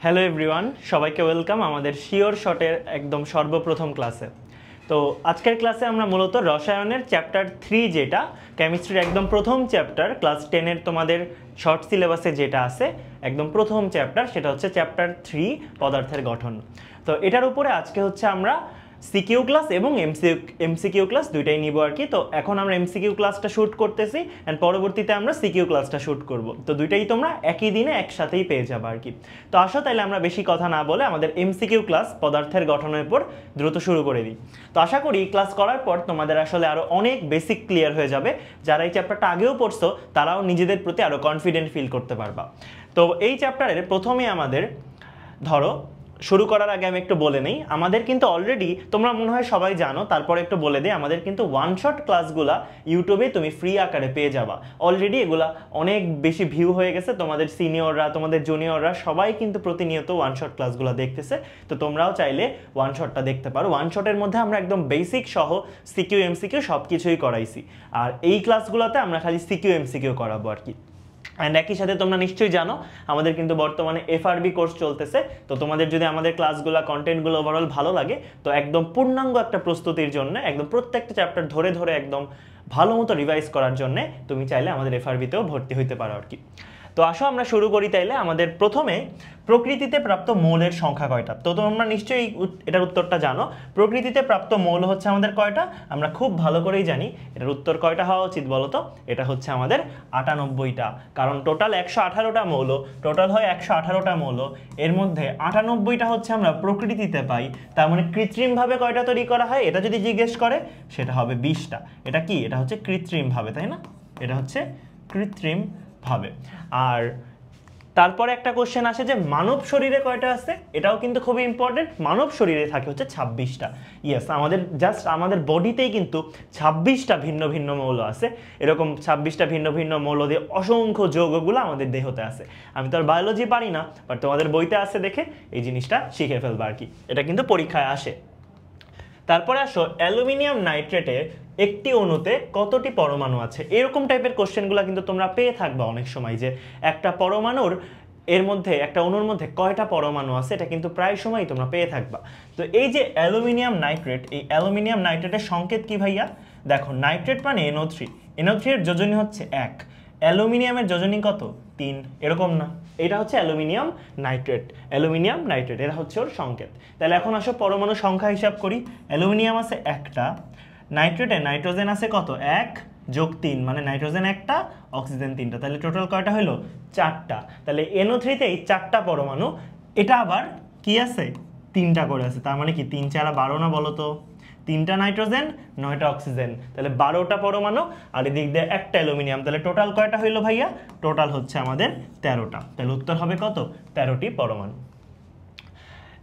Hello everyone, সবাইকে welcome আমাদের sure শটের একদম সর্বপ্রথম ক্লাসে। তো আজকের ক্লাসে আমরা মূলত রসায়নের চ্যাপ্টার 3 যেটা কেমিস্ট্রির একদম প্রথম চ্যাপ্টার, ক্লাস 10-এর তোমাদের শর্ট সিলেবাসে যেটা আছে একদম প্রথম চ্যাপ্টার, সেটা হচ্ছে চ্যাপ্টার 3 পদার্থের গঠন। তো এটার উপরে আজকে হচ্ছে আমরা সিকিউ ক্লাস এবং এমসিকিউ ক্লাস দুইটাই নিব আর কি। তো এখন আমরা এমসিকিউ ক্লাসটা শ্যুট করতেছি অ্যান্ড পরবর্তীতে আমরা সিকিউ ক্লাসটা শ্যুট করব। তো দুইটাই তোমরা একই দিনে একসাথেই পেয়ে যাবে আর কি। তো আসো তাইলে আমরা বেশি কথা না বলে আমাদের এমসিকিউ ক্লাস পদার্থের গঠনের উপর দ্রুত শুরু করে দিই। তো আশা করি ক্লাস করার পর তোমাদের আসলে আরও অনেক বেসিক ক্লিয়ার হয়ে যাবে। যারা এই চ্যাপ্টারটা আগেও পড়ছো তারাও নিজেদের প্রতি আরও কনফিডেন্ট ফিল করতে পারবা। তো এই চ্যাপ্টারের প্রথমে আমাদের ধরো শুরু করার আগে আমি একটু বলে নেই, আমাদের কিন্তু অলরেডি তোমরা মনে হয় সবাই জানো, তারপরে একটু বলে দিই, আমাদের কিন্তু ওয়ান শট ক্লাসগুলা ইউটিউবে তুমি ফ্রি আকারে পেয়ে যাবা। অলরেডি এগুলা অনেক বেশি ভিউ হয়ে গেছে, তোমাদের সিনিয়ররা তোমাদের জুনিয়ররা সবাই কিন্তু প্রতিনিয়ত ওয়ান শট ক্লাসগুলো দেখতেছে। তো তোমরাও চাইলে ওয়ান শটটা দেখতে পারো। ওয়ান শটের মধ্যে আমরা একদম বেসিক সহ সিকিউ এমসিকিউ সব কিছুই করাইছি, আর এই ক্লাসগুলোতে আমরা খালি সিকিউ এমসিকিউ করাবো আর কি। অ্যান্ড একই সাথে তোমরা নিশ্চয়ই জানো আমাদের কিন্তু বর্তমানে এফআরবি কোর্স চলতেছে। তো তোমাদের যদি আমাদের ক্লাসগুলো কন্টেন্টগুলো ওভারঅল ভালো লাগে, তো একদম পূর্ণাঙ্গ একটা প্রস্তুতির জন্য একদম প্রত্যেকটা চ্যাপ্টার ধরে ধরে একদম ভালো মতো রিভাইজ করার জন্য তুমি চাইলে আমাদের এফআরবিতেও ভর্তি হইতে পারো আর কি। তো আসো আমরা শুরু করি তাইলে। আমাদের প্রথমে প্রকৃতিতে প্রাপ্ত মৌলের সংখ্যা কয়টা? তো তোমরা নিশ্চয়ই এটার উত্তরটা জানো। প্রকৃতিতে প্রাপ্ত মৌল হচ্ছে আমাদের কয়টা? আমরা খুব ভালো করেই জানি। এটার উত্তর কয়টা হওয়া উচিত বলো তো? এটা হচ্ছে আমাদের 98টা। কারণ টোটাল 118টা মৌল, টোটাল হয় 118টা মৌল, এর মধ্যে 98টা হচ্ছে আমরা প্রকৃতিতে পাই। তার মানে কৃত্রিমভাবে কয়টা তৈরি করা হয় এটা যদি জিজ্ঞেস করে সেটা হবে 20টা। এটা কি? এটা হচ্ছে কৃত্রিমভাবে, তাই না? এটা হচ্ছে কৃত্রিম ভাবে। আর তারপরে একটা কোশ্চেন আসে যে মানব শরীরে কয়টা আছে, এটাও কিন্তু খুবই ইম্পর্টেন্ট। মানব শরীরে থাকে হচ্ছে 26টা। ইয়েস, আমাদের জাস্ট আমাদের বডিতেই কিন্তু 26টা ভিন্ন ভিন্ন মৌল আছে। এরকম 26টা ভিন্ন ভিন্ন মৌল দিয়ে অসংখ্য যৌগগুলো আমাদের দেহতে আছে। আমি তো আর বায়োলজি পারি না, বাট তোমাদের বইতে আছে দেখে এই জিনিসটা শিখে ফেলবা আর কি। এটা কিন্তু পরীক্ষায় আসে। তারপরে আসো অ্যালুমিনিয়াম নাইট্রেটের একটি অণুতে কতটি পরমাণু আছে? এরকম টাইপের কোশ্চেনগুলো কিন্তু তোমরা পেয়ে থাকবে অনেক সময়, যে একটা পরমাণুর এর মধ্যে একটা অণুর মধ্যে কয়টা পরমাণু আছে, এটা কিন্তু প্রায় সময়ই তোমরা পেয়ে থাকবা। তো এই যে অ্যালুমিনিয়াম নাইট্রেট, এই অ্যালুমিনিয়াম নাইট্রেটের সংকেত কি ভাইয়া? দেখো, নাইট্রেট মানে NO3, NO3 এর যোজনী হচ্ছে 1, অ্যালুমিনিয়ামের যোজনী কত? 3, এরকম না? এটা হচ্ছে অ্যালুমিনিয়াম নাইট্রেট, অ্যালুমিনিয়াম নাইট্রেট, এটা হচ্ছে ওর সংকেত। তাহলে এখন আসো পরমাণু সংখ্যা হিসাব করি। অ্যালুমিনিয়াম আছে 1টা, নাইট্রেটে নাইট্রোজেন আছে কত? 1 যোগ 3, মানে নাইট্রোজেন 1টা, অক্সিজেন 3টা, তাহলে টোটাল কয়টা হলো? 4টা। তাহলে NO3-তেই 4টা পরমাণু। এটা আবার কি আছে? 3টা করে আছে, তার মানে কি 3 4 12 না বলো তো? 3টা নাইট্রোজেন 9টা অক্সিজেন, তাহলে 12টা পরমাণু, আর এদিক দিয়ে 1টা অ্যালুমিনিয়াম। তাহলে টোটাল কয়টা হইলো ভাইয়া? টোটাল হচ্ছে আমাদের 13টা। তাহলে উত্তর হবে কত? 13টি পরমাণু।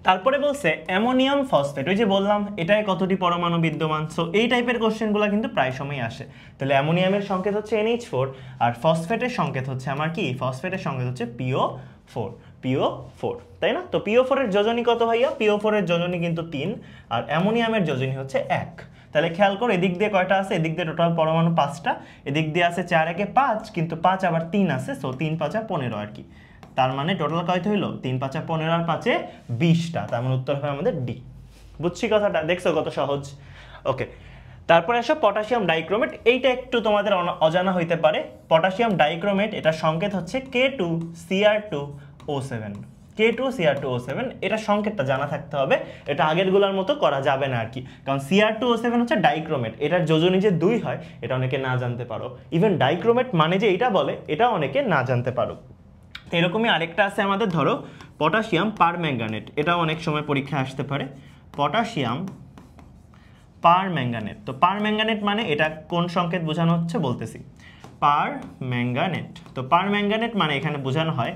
তারপরে বলছে অ্যামোনিয়াম ফসফেট, ওই যে বললাম এটায় কতটি পরমাণু বিদ্যমান। সো এই টাইপের কোশ্চেনগুলো কিন্তু প্রায় সময় আসে। তাহলে অ্যামোনিয়ামের সংকেত হচ্ছে NH4, আর ফসফেটের সংকেত হচ্ছে আমার কি? ফসফেটের সংকেত হচ্ছে PO4, PO4, তাই না? তো PO4 এর যোজনী কত ভাইয়া? PO4 এর যোজনী কিন্তু 3, আর অ্যামোনিয়ামের যোজনী হচ্ছে 1। তাহলে খেয়াল করো এদিক দিয়ে কয়টা আছে? এদিক দিয়ে টোটাল পরমাণু 5টা, এদিক দিয়ে আছে 4 একে 5, কিন্তু 5 আবার 3 আছে, সো 3 5 15 আর কি। তার মানে টোটাল কয়টা হইলো? 3 5 15 আর 5 20টা। তার মানে উত্তর হবে আমাদের ডি। বুঝছি কথাটা? দেখছো কত সহজ? ওকে, তারপরে আসো পটাশিয়াম ডাইক্রোমেট। এইটা একটু তোমাদের অজানা হইতে পারে। পটাশিয়াম ডাইক্রোমেট এটার সংকেত হচ্ছে K2Cr2O7, K2Cr2O7। এটা সংকেতটা জানা থাকতে হবে, এটা আগেরগুলোর মতো করা যাবে না আর কি। কারণ Cr2O7 হচ্ছে ডাইক্রোমেট, এটার যোজনী যে 2 হয় এটা অনেকে না জানতে পারো। ইভেন ডাইক্রোমেট মানে যে এটা বলে এটা অনেকে না জানতে পারো। এরকমই আরেকটা আছে আমাদের, ধরো পটাশিয়াম পারম্যাঙ্গানেট, এটাও অনেক সময় পরীক্ষায় আসতে পারে। পটাশিয়াম পারম্যাঙ্গানেট, তো পারম্যাঙ্গানেট মানে এটা কোন সংকেত বোঝানো হচ্ছে বলতেছি। পারম্যাঙ্গানেট, তো পারম্যাঙ্গানেট মানে এখানে বোঝানো হয়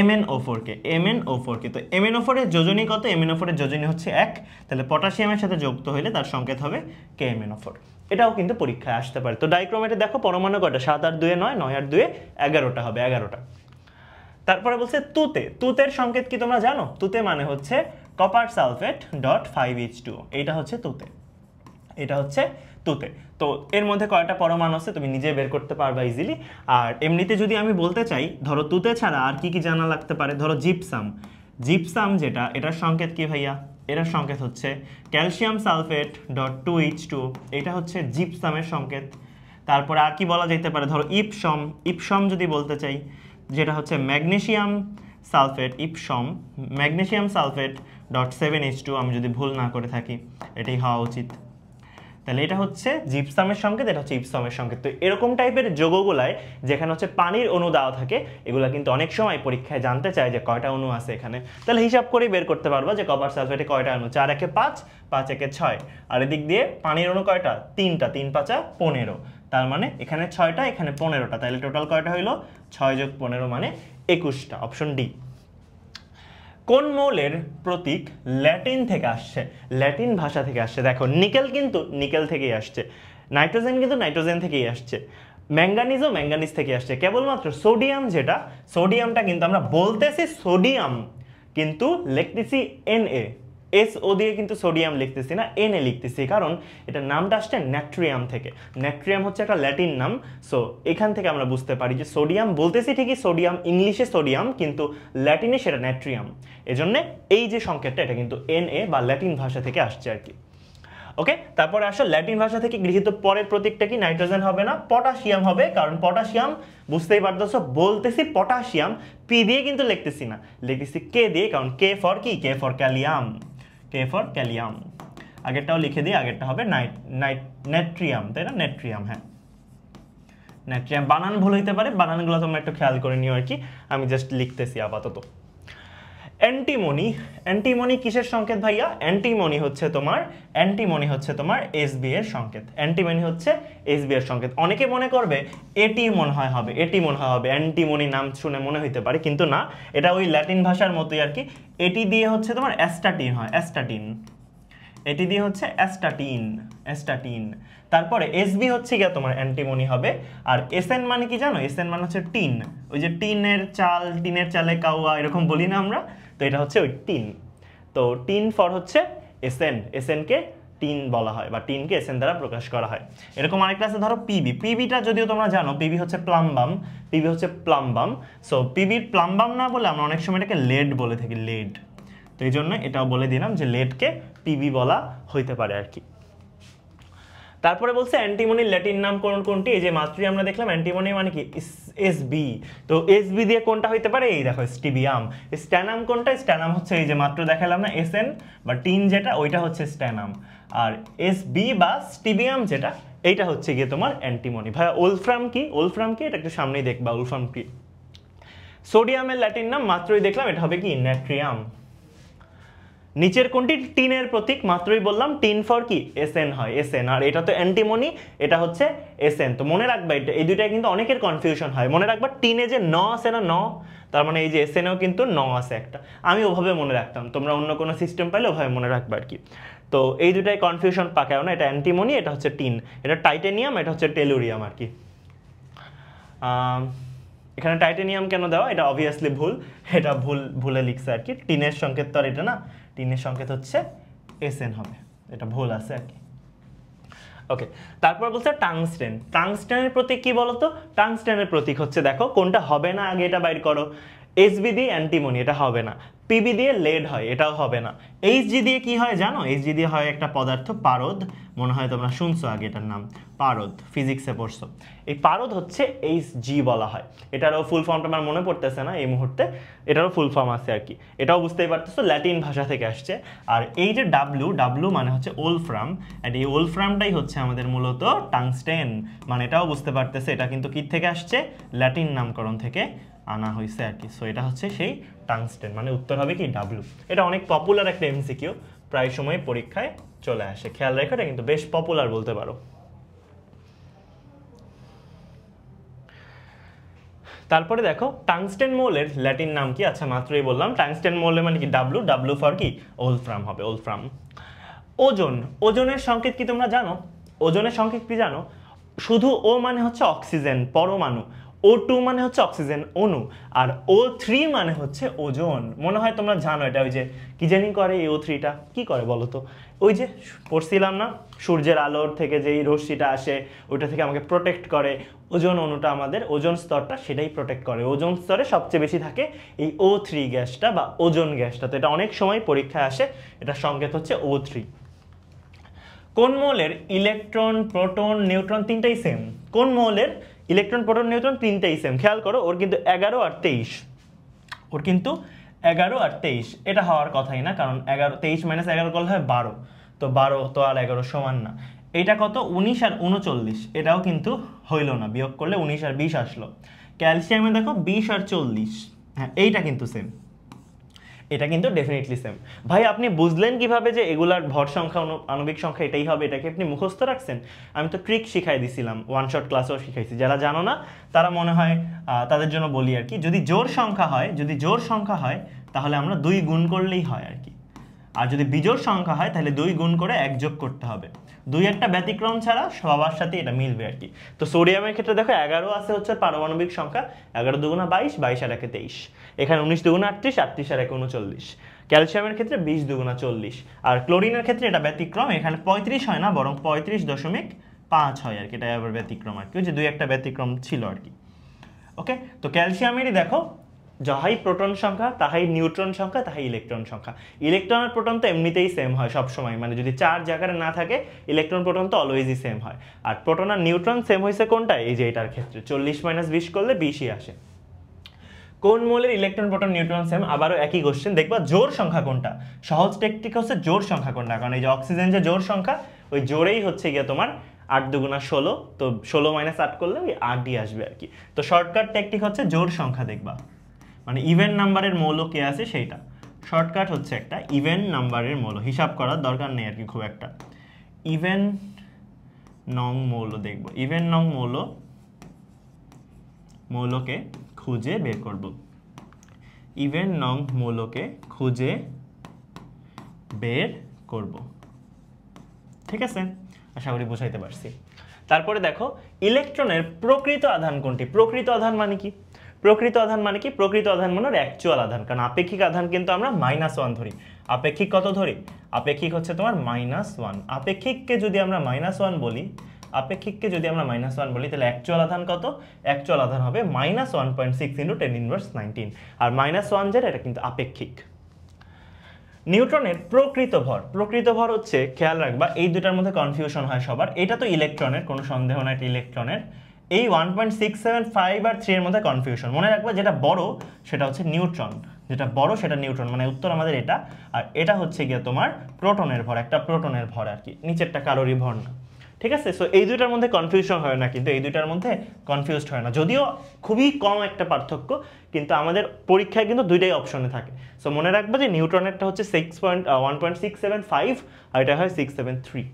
MnO4 কে, MnO4 কে। তো MnO4 এর যোজনী কত? MnO4 এর যোজনী হচ্ছে 1, তাহলে পটাশিয়ামের সাথে যুক্ত হলে তার সংকেত হবে KMnO4। এটাও কিন্তু পরীক্ষায় আসতে পারে। তো ডাইক্রোমেটে দেখো পরমাণু কয়টা? 7 আর 2 9, 9 আর 2 11টা হবে, 11টা। তারপরে বলছে তুতে, তুতের সংকেত কি তোমরা জানো? তুতে মানে হচ্ছে কপার সালফেট .5H2, এইটা হচ্ছে তুতে, এটা হচ্ছে তুতে। তো এর মধ্যে কয়টা পরমাণু আছে তুমি নিজে বের করতে পারবা ইজিলি। আর এমনিতে যদি আমি বলতে চাই, ধরো তুতে ছাড়া আর কি কি জানা লাগতে পারে, ধরো জিপসাম, জিপসাম যেটা, এটার সংকেত কি ভাইয়া? এটার সংকেত হচ্ছে ক্যালসিয়াম সালফেট .2H2, এটা হচ্ছে জিপসামের সংকেত। তারপরে আর কি বলা যেতে পারে, ধরো ইপসম, ইপসম যদি বলতে চাই, যেটা হচ্ছে magnesium sulphate, Epsom magnesium sulphate .7H2, আমি যদি ভুল না করে থাকি এটাই হওয়া উচিত। তাহলে এটা হচ্ছে জিপসামের সংকেত, এটা হচ্ছে ইপসমের সংকেত। তো এরকম টাইপের যৌগগুলায় যেখানে হচ্ছে পানির অণু দেওয়া থাকে, এগুলা কিন্তু অনেক সময় পরীক্ষায় জানতে চায় যে কয়টা অণু আছে এখানে। তাহলে হিসাব করেই বের করতে পারবো যে কপার সালফেটে কয়টা অণু, 4 একে 5, 5 একে 6, আর এদিক দিয়ে পানির অণু কয়টা, 3টা, 3 5 15, তার মানে এখানে 6টা, এখানে 15টা, তাহলে টোটাল কয়টা হইলো, 6 যোগ 15 মানে 21টা, অপশন ডি। কোন মৌলের প্রতীক ল্যাটিন থেকে আসছে? ল্যাটিন ভাষা থেকে আসছে। দেখো নিকেল কিন্তু নিকেল থেকেই আসছে, নাইট্রোজেন কিন্তু নাইট্রোজেন থেকেই আসছে, ম্যাঙ্গানিজও ম্যাঙ্গানিজ থেকে আসছে। কেবলমাত্র সোডিয়াম যেটা, সোডিয়ামটা কিন্তু আমরা বলতেছি সোডিয়াম কিন্তু লিখতেছি Na, SO দিয়ে কিন্তু সোডিয়াম লিখতেছি না, Na লিখতেছি, কারণ এটা নামটা আসছে ন্যাট্রিয়াম থেকে। ন্যাট্রিয়াম হচ্ছে একটা ল্যাটিন নাম। সো এখান থেকে আমরা বুঝতে পারি যে সোডিয়াম বলতেছি ঠিকই সোডিয়াম, ইংলিশে সোডিয়াম, কিন্তু ল্যাটিনে সেটা ন্যাট্রিয়াম। এজন্য এই যে সংকেতটা এটা কিন্তু Na বা ল্যাটিন ভাষা থেকে আসছে আর কি। ওকে, তারপরে আসো ল্যাটিন ভাষা থেকে গৃহীত পরের প্রতীকটা কি? নাইট্রোজেন হবে না, পটাশিয়াম হবে, কারণ পটাশিয়াম বুঝতেই পারতেছো বলতেছি পটাশিয়াম, পি দিয়ে কিন্তু লিখতেছি না, লিখতেছি কে দিয়ে, কারণ কে ফর কি, কে ফর ক্যালিয়াম, কে ফর ক্যালিয়াম। আগেরটাও লিখে দিই, আগেরটা হবে নেট্রিয়াম, তাই না? নেট্রিয়াম, হ্যাঁ নেট্রিয়াম। বানান ভুল হইতে পারে, বানানগুলো তোমরা একটু খেয়াল করে নিও আর কি, আমি জাস্ট লিখতেছি আপাতত। অ্যান্টিমনি, অ্যান্টিমনি কিসের সংকেত ভাইয়া? অ্যান্টিমনি হচ্ছে তোমার Sb এর সংকেত। অ্যান্টিমনি হচ্ছে Sb এর সংকেত। অনেকে মনে করবে এটি মনে হয় হবে, এটি মনে হয় হবে, অ্যান্টিমনি নাম শুনে মনে হইতে পারে, কিন্তু না, এটা ওই ল্যাটিন ভাষার মতোই আর কি। এটি দিয়ে হচ্ছে তোমার অ্যাস্টাটিন হয়, অ্যাস্টাটিন, এটি দিয়ে হচ্ছে অ্যাস্টাটিন, অ্যাস্টাটিন। তারপরে Sb হচ্ছে গিয়া তোমার অ্যান্টিমনি হবে। আর Sn মানে কি জানো? Sn মানে হচ্ছে টিন, ওই যে টিনের চাল, টিনের চালে কাওয়া, এরকম বলি না আমরা, তো এটা হচ্ছে ওই টিন। তো টিন ফর হচ্ছে Sn, Sn কে টিন বলা হয় বা টিনকে Sn দ্বারা প্রকাশ করা হয়। এরকম আরেকটা আছে ধরো পিবি, পিবিটা যদিও তোমরা জানো পিবি হচ্ছে প্লাম্বাম, পিবি হচ্ছে প্লাম্বাম। সো পিবির প্লাম্বাম না বলে আমরা অনেক সময় এটাকে লেড বলে থাকি, লেড। তো এই জন্য এটাও বলে দিলাম যে লেডকে পিবি বলা হইতে পারে আর কি। তারপরে বলছে অ্যান্টিমনির ল্যাটিন নাম কোনটি? এই যে মাত্রই আমরা দেখলাম অ্যান্টিমনি মানে কি, Sb। তো Sb দিয়ে কোনটা হইতে পারে? এই দেখো স্টিবিয়াম। স্ট্যানাম কোনটা? স্ট্যানাম হচ্ছে এই যে মাত্র দেখালাম না Sn বা টিন যেটা, ওইটা হচ্ছে স্ট্যানাম। আর Sb বা স্টিবিয়াম যেটা, এইটা হচ্ছে গিয়ে তোমার অ্যান্টিমনি। ভাই ওলফ্রাম কি? ওলফ্রাম কি? এটা একটু সামনেই দেখবা, ওলফ্রাম কি। সোডিয়ামের ল্যাটিন নাম মাত্রই দেখলাম, এটা হবে কি, ন্যাট্রিয়াম। নিচের কোনটি টিনের প্রতীক? মাত্রই বললাম টিন ফর কি, Sn হয়, Sn। আর এটা তো অ্যান্টিমনি, এটা হচ্ছে Sn। তো মনে রাখবা এটা, এই দুইটাই কিন্তু অনেকের কনফিউশন হয়। মনে রাখবা টিনে যে ন আছে না, ন, তার মানে এই যে Sneও কিন্তু ন আছে একটা। আমি ওভাবে মনে রাখতাম, তোমরা অন্য কোনো সিস্টেম পাইলে ওভাবে মনে রাখবা আর কি। তো এই দুটাই কনফিউশন পাকাও না, এটা অ্যান্টিমনি, এটা হচ্ছে টিন, এটা টাইটেনিয়াম, এটা হচ্ছে টেলুরিয়াম আর কি। এখানে টাইটেনিয়াম কেন দেওয়া? এটা অবভিয়াসলি ভুল, এটা ভুলে লিখছে আর কি। টিনের সংকেত তো আর এটা না, টিনের সংকেত হচ্ছে Sn হবে, এটা ভুল আছে আর কি। ওকে, তারপর বলছে টাংস্টেন। টাংস্টেনের প্রতীক কি বলতো? টাংস্টেনের প্রতীক হচ্ছে, দেখো কোনটা হবে না আগে এটা বাইর করো। Sb দিয়ে অ্যান্টিমনি, এটা হবে না। পিবি দিয়ে লেড হয়, এটাও হবে না। Hg দিয়ে কি হয় জানো? Hg দিয়ে হয় একটা পদার্থ পারদ, মনে হয় তোমরা শুনছো আগে এটার নাম, পারদ, ফিজিক্সে পড়ছো। এই পারদ হচ্ছে Hg বলা হয়। এটারও ফুল ফর্মটা আমার মনে পড়তেছে না এই মুহূর্তে, এটারও ফুল ফর্ম আছে আর কি। এটাও বুঝতেই পারতেছো ল্যাটিন ভাষা থেকে আসছে। আর এই যে ডাব্লু মানে হচ্ছে ওলফ্রাম, আর এই ওলফ্রামটাই হচ্ছে আমাদের মূলত টাংস্টেন। মানে এটাও বুঝতে পারতেছে এটা কিন্তু কি থেকে আসছে, ল্যাটিন নামকরণ থেকে আনা হয়েছে আর কি। সো এটা হচ্ছে সেই টাংস্টেন, মানে উত্তর হবে কি, ডাব্লু। এটা অনেক পপুলার একটা এমসিকিউ, প্রায় সময় পরীক্ষায় চলে আসে, খেয়াল রেখো, এটা কিন্তু বেশ পপুলার বলতে পারো। তারপরে দেখো টাংস্টেন মৌলের ল্যাটিন নাম কি? আচ্ছা মাত্রই বললাম টাংস্টেন মৌলের মানে কি, ডাব্লু, ডাব্লু ফর কি, ওলফ্রাম হবে, ওলফ্রাম। ওজন, ওজনের সংকেত কি তোমরা জানো? ওজনের সংকেত কি জানো? শুধু ও মানে হচ্ছে অক্সিজেন, পরমাণু। O2 মানে হচ্ছে অক্সিজেন অণু, আর O3 মানে হচ্ছে ওজোন। মনে হয় তোমরা জানো এটা, ওই যে কি জানি করে এই O3টা, কি করে বলো তো? ওই যে পড়ছিলাম না, সূর্যের আলোর থেকে যেই রশ্মিটা আসে ওইটা থেকে আমাকে প্রোটেক্ট করে, ওজোন অণুটা আমাদের ওজোন স্তরটা সেটাই প্রোটেক্ট করে। ওজোন স্তরে সবচেয়ে বেশি থাকে এই O3 গ্যাসটা বা ওজোন গ্যাসটা। তো এটা অনেক সময় পরীক্ষায় আসে, এটা সংকেত হচ্ছে O3। কোন মৌলের ইলেকট্রন, প্রোটন, নিউট্রন তিনটাই সেম? কোন মৌলের ইলেকট্রন, প্রোটন, নিউট্রন তিনটাই সেম? খেয়াল করো, ওর কিন্তু 11 আর 23, ওর কিন্তু 11 আর 23, এটা হওয়ার কথাই না, কারণ 23 - 11 করলে হয় 12, তো 12 তো আর 11 সমান না। এটা কত? 19 আর 39, এটাও কিন্তু হইল না, বিয়োগ করলে 19 আর 20 আসলো। ক্যালসিয়ামে দেখো 20 আর 40, হ্যাঁ এইটা কিন্তু সেম, এটা কিন্তু ডেফিনেটলি সেম। ভাই আপনি বুঝলেন কিভাবে যে এগুলার ভর সংখ্যা, আণবিক সংখ্যা এটাই হবে? এটাকে আপনি মুখস্থ রাখছেন? আমি তো ট্রিক শিখাই দিছিলাম, ওয়ান শট ক্লাসেও শিখাইছি। যারা জানো না তারা মনে হয় তাদের জন্য বলি আর কি, যদি জোড় সংখ্যা হয়, যদি জোড় সংখ্যা হয় তাহলে আমরা 2 গুণ করলেই হয় আর কি, আর যদি বিজোড় সংখ্যা হয় তাহলে 2 গুণ করে 1 যোগ করতে হবে। 2 একটা ব্যতিক্রম ছাড়া সবার সাথে এটা মিলবে আর কি। তো সোডিয়ামের ক্ষেত্রে দেখো 11 আছে হচ্ছে পারমাণবিক সংখ্যা, 11 দুগুণা 22, 22 আর 1 23, এখানে 19 দুগুণা 38, 38 আর 1 39। ক্যালসিয়ামের ক্ষেত্রে 20 দুগুণা 40, আর ক্লোরিনের ক্ষেত্রে এটা ব্যতিক্রম, এখানে 35 হয় না, বরং 35.5 হয় আর কি, এটা আবার ব্যতিক্রম আর কি, ওই যে 2 একটা ব্যতিক্রম ছিল আর কি। ওকে, তো ক্যালসিয়ামেরই দেখো যাহাই প্রোটন সংখ্যা, তাহাই নিউট্রন সংখ্যা, তাহাই ইলেকট্রন সংখ্যা। ইলেকট্রন আর প্রোটন তো এমনিতেই সেম হয় সব সময়, মানে যদি চার্জ আকারে না থাকে ইলেকট্রন প্রোটন তো অলওয়েজই সেম হয়। আর প্রোটন আর নিউট্রন সেম হয়েছে কোনটা? এই যে এটার ক্ষেত্রে 40 - 20 করলে 20ই আসে। কোন মৌলের ইলেকট্রন, প্রোটন, নিউট্রন সেম? আবারও একই কোশ্চেন, দেখবা জোড় সংখ্যা কোনটা। সহজ টেকনিক হচ্ছে জোড় সংখ্যা কোনটা, কারণ এই যে অক্সিজেন যে জোড় সংখ্যা, ওই জোড়েই হচ্ছে গিয়ে তোমার 8 দুগুণা 16, তো 16 - 8 করলে ওই 8ই আসবে আর কি। তো শর্টকাট টেকনিক হচ্ছে জোড় সংখ্যা দেখবা, মানে ইভেন নাম্বারের মৌল কে আছে সেইটা। শর্টকাট হচ্ছে একটা ইভেন নাম্বারের মৌল, হিসাব করার দরকার নেই আর কি খুব একটা। ইভেন নং মৌল দেখব, ইভেন নং মৌলকে খুঁজে বের করব, ইভেন নং মৌলকে খুঁজে বের করব। ঠিক আছে, আশা করি বুঝাইতে পারছি। তারপরে দেখো ইলেকট্রনের প্রকৃত আধান কোনটি? প্রকৃত আধান মানে কি? প্রকৃত আধান মানে কি? প্রকৃত আধান মানে অ্যাকচুয়াল আধান, কারণ আপেক্ষিক আধান কিন্তু আমরা -1 ধরি। আপেক্ষিক কত ধরি? আপেক্ষিক হচ্ছে তোমার -1। আপেক্ষিককে যদি আমরা -1 বলি, আপেক্ষিককে যদি আমরা -1 বলি, তাহলে অ্যাকচুয়াল আধান কত? অ্যাকচুয়াল আধান হবে -1.6 × 10⁻19, আর -1 যেটা এটা কিন্তু আপেক্ষিক। নিউট্রনের প্রকৃত ভর, প্রকৃত ভর হচ্ছে, খেয়াল রাখবা এই দুটার মধ্যে কনফিউশন হয় সবার, এটা তো ইলেকট্রনের, কোনো সন্দেহ নাই এটা ইলেকট্রনের, এই 1.675 আর 3 এর মধ্যে কনফিউশন। মনে রাখবা যেটা বড় সেটা হচ্ছে নিউট্রন, যেটা বড় সেটা নিউট্রন, মানে উত্তর আমাদের এটা। আর এটা হচ্ছে গিয়ে তোমার প্রোটনের ভর, একটা প্রোটনের ভর আর কি, নিচেরটা কারোরই ভর না। ঠিক আছে, সো এই দুইটার মধ্যে কনফিউশন হয় না, কিন্তু এই দুইটার মধ্যে কনফিউজড হয় না, যদিও খুবই কম একটা পার্থক্য, কিন্তু আমাদের পরীক্ষায় কিন্তু দুইটাই অপশনে থাকে। সো মনে রাখবা যে নিউট্রনেরটা হচ্ছে 1.675 আর এটা হয় 673।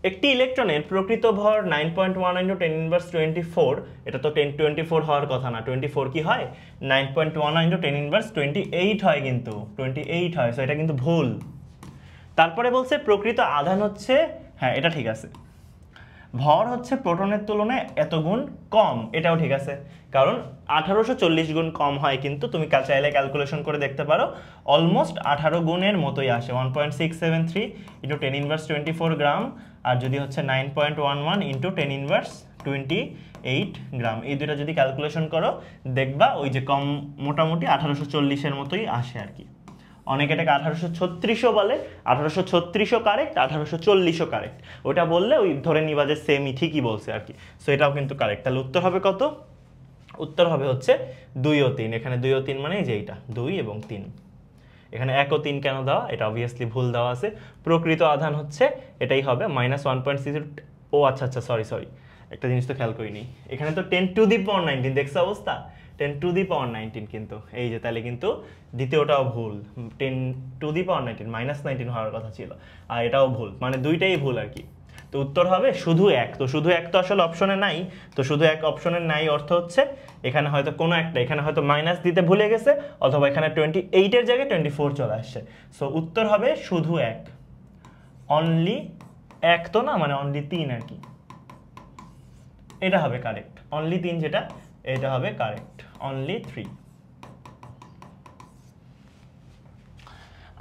একটি ইলেকট্রনের প্রকৃত ভর 9.19 × 10⁻24, এটা তো 1024 হওয়ার কথা না, 24 কি হয়? 9.19 × 10⁻28 হয়, কিন্তু 28 হয়, সো এটা কিন্তু ভুল। তারপরে বলছে প্রকৃত আধান হচ্ছে, হ্যাঁ এটা ঠিক আছে, ভর হচ্ছে প্রোটনের তুলনায় এত গুণ কম, এটাও ঠিক আছে, কারণ 1840 গুণ কম হয়, কিন্তু তুমি চাইলে ক্যালকুলেশন করে দেখতে পারো, অলমোস্ট 18 গুণের মতোই আসে, 1.673 × 10⁻24 গ্রাম, আর যদি হচ্ছে 9.11 × 10⁻28 গ্রাম, এই দুটো যদি ক্যালকুলেশন করো দেখবা ওই যে কম, মোটামুটি 1840-এর মতোই আসে আর কি। অনেকে এটাকে 1836ও বলে, 1836ও কারেক্ট, 1840ও কারেক্ট, ওটা বললে ওই ধরে নিবা যে সেমই, ঠিকই বলছে আর কি। সো এটাও কিন্তু কারেক্ট। তাহলে উত্তর হবে কত? উত্তর হবে হচ্ছে 2 ও 3। এখানে 2 ও 3 মানে যে এইটা 2 এবং 3, এখানে 1 ও 3 কেন দেওয়া? এটা অবভিয়াসলি ভুল দেওয়া আছে। প্রকৃত আধান হচ্ছে এটাই হবে -1.6। ও আচ্ছা আচ্ছা, সরি, একটা জিনিস তো খেয়াল করিনি, এখানে তো 10⁻19 দেখছো অবস্থা, 10⁻19 কিন্তু, এই যে তাহলে কিন্তু দ্বিতীয়টাও ভুল, 10⁻19 -19 হওয়ার কথা ছিল, আর এটাও ভুল, মানে দুইটাই ভুল আর কি। তো উত্তর হবে শুধু 1। তো শুধু 1 তো আসলে অপশনে নাই, তো শুধু 1 অপশনে নাই অর্থ হচ্ছে এখানে হয়তো কোনো একটা, এখানে হয়তো মাইনাস দিতে ভুলে গেছে, অথবা এখানে 28 এর জায়গায় 24 চলে আসছে। সো উত্তর হবে শুধু 1, অনলি 1 তো না, মানে অনলি 3 আর কি, এটা হবে কারেক্ট। অনলি 3 যেটা এটা হবে কারেক্ট, অনলি 3।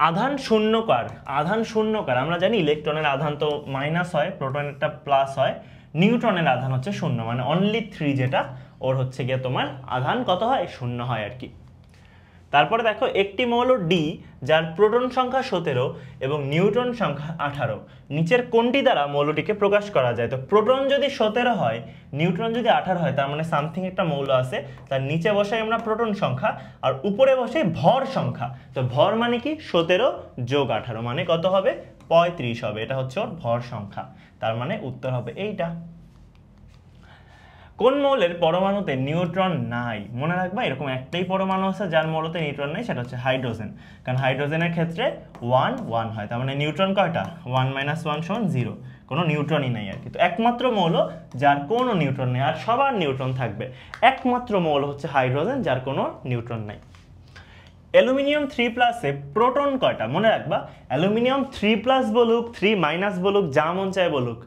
আধান শূন্যকার, আধান শূন্যকার আমরা জানি ইলেকট্রনের আধান তো মাইনাস হয়, প্রোটনেরটা প্লাস হয়, নিউট্রনের আধান হচ্ছে শূন্য, মানে অনলি 3 যেটা ওর হচ্ছে গিয়ে তোমার আধান কত হয়, শূন্য হয় আর কি। তারপরে দেখো একটি মৌল ডি যার প্রোটন সংখ্যা 17 এবং নিউট্রন সংখ্যা 18, নিচের কোনটি দ্বারা মৌলটিকে প্রকাশ করা যায়? তো প্রোটন যদি 17 হয়, নিউট্রন যদি 18 হয়, তার মানে সামথিং একটা মৌল আছে, তার নিচে বসাই আমরা প্রোটন সংখ্যা আর উপরে বসাই ভর সংখ্যা। তো ভর মানে কি 17 যোগ 18 মানে কত হবে, 35 হবে। এটা হচ্ছে ওর ভর সংখ্যা, তার মানে উত্তর হবে এইটা। কোন মৌলের পরমাণুতে নিউট্রন নাই? মনে রাখবা এরকম একটাই পরমাণু আছে যার মৌলতে নিউট্রন নেই, সেটা হচ্ছে হাইড্রোজেন। কারণ হাইড্রোজেনের ক্ষেত্রে 1 1 হয়, তার মানে নিউট্রন কয়টা, 1 - 1 = 0, কোনো নিউট্রনই নাই আর কি। তো একমাত্র মৌল যার কোনো নিউট্রন নেই, আর সবার নিউট্রন থাকবে, একমাত্র মৌল হচ্ছে হাইড্রোজেন যার কোনো নিউট্রন নাই। অ্যালুমিনিয়াম 3+ প্রোটন কয়টা? মনে রাখবা অ্যালুমিনিয়াম 3+ বলুক 3- বলুক যা মন চায় বলুক,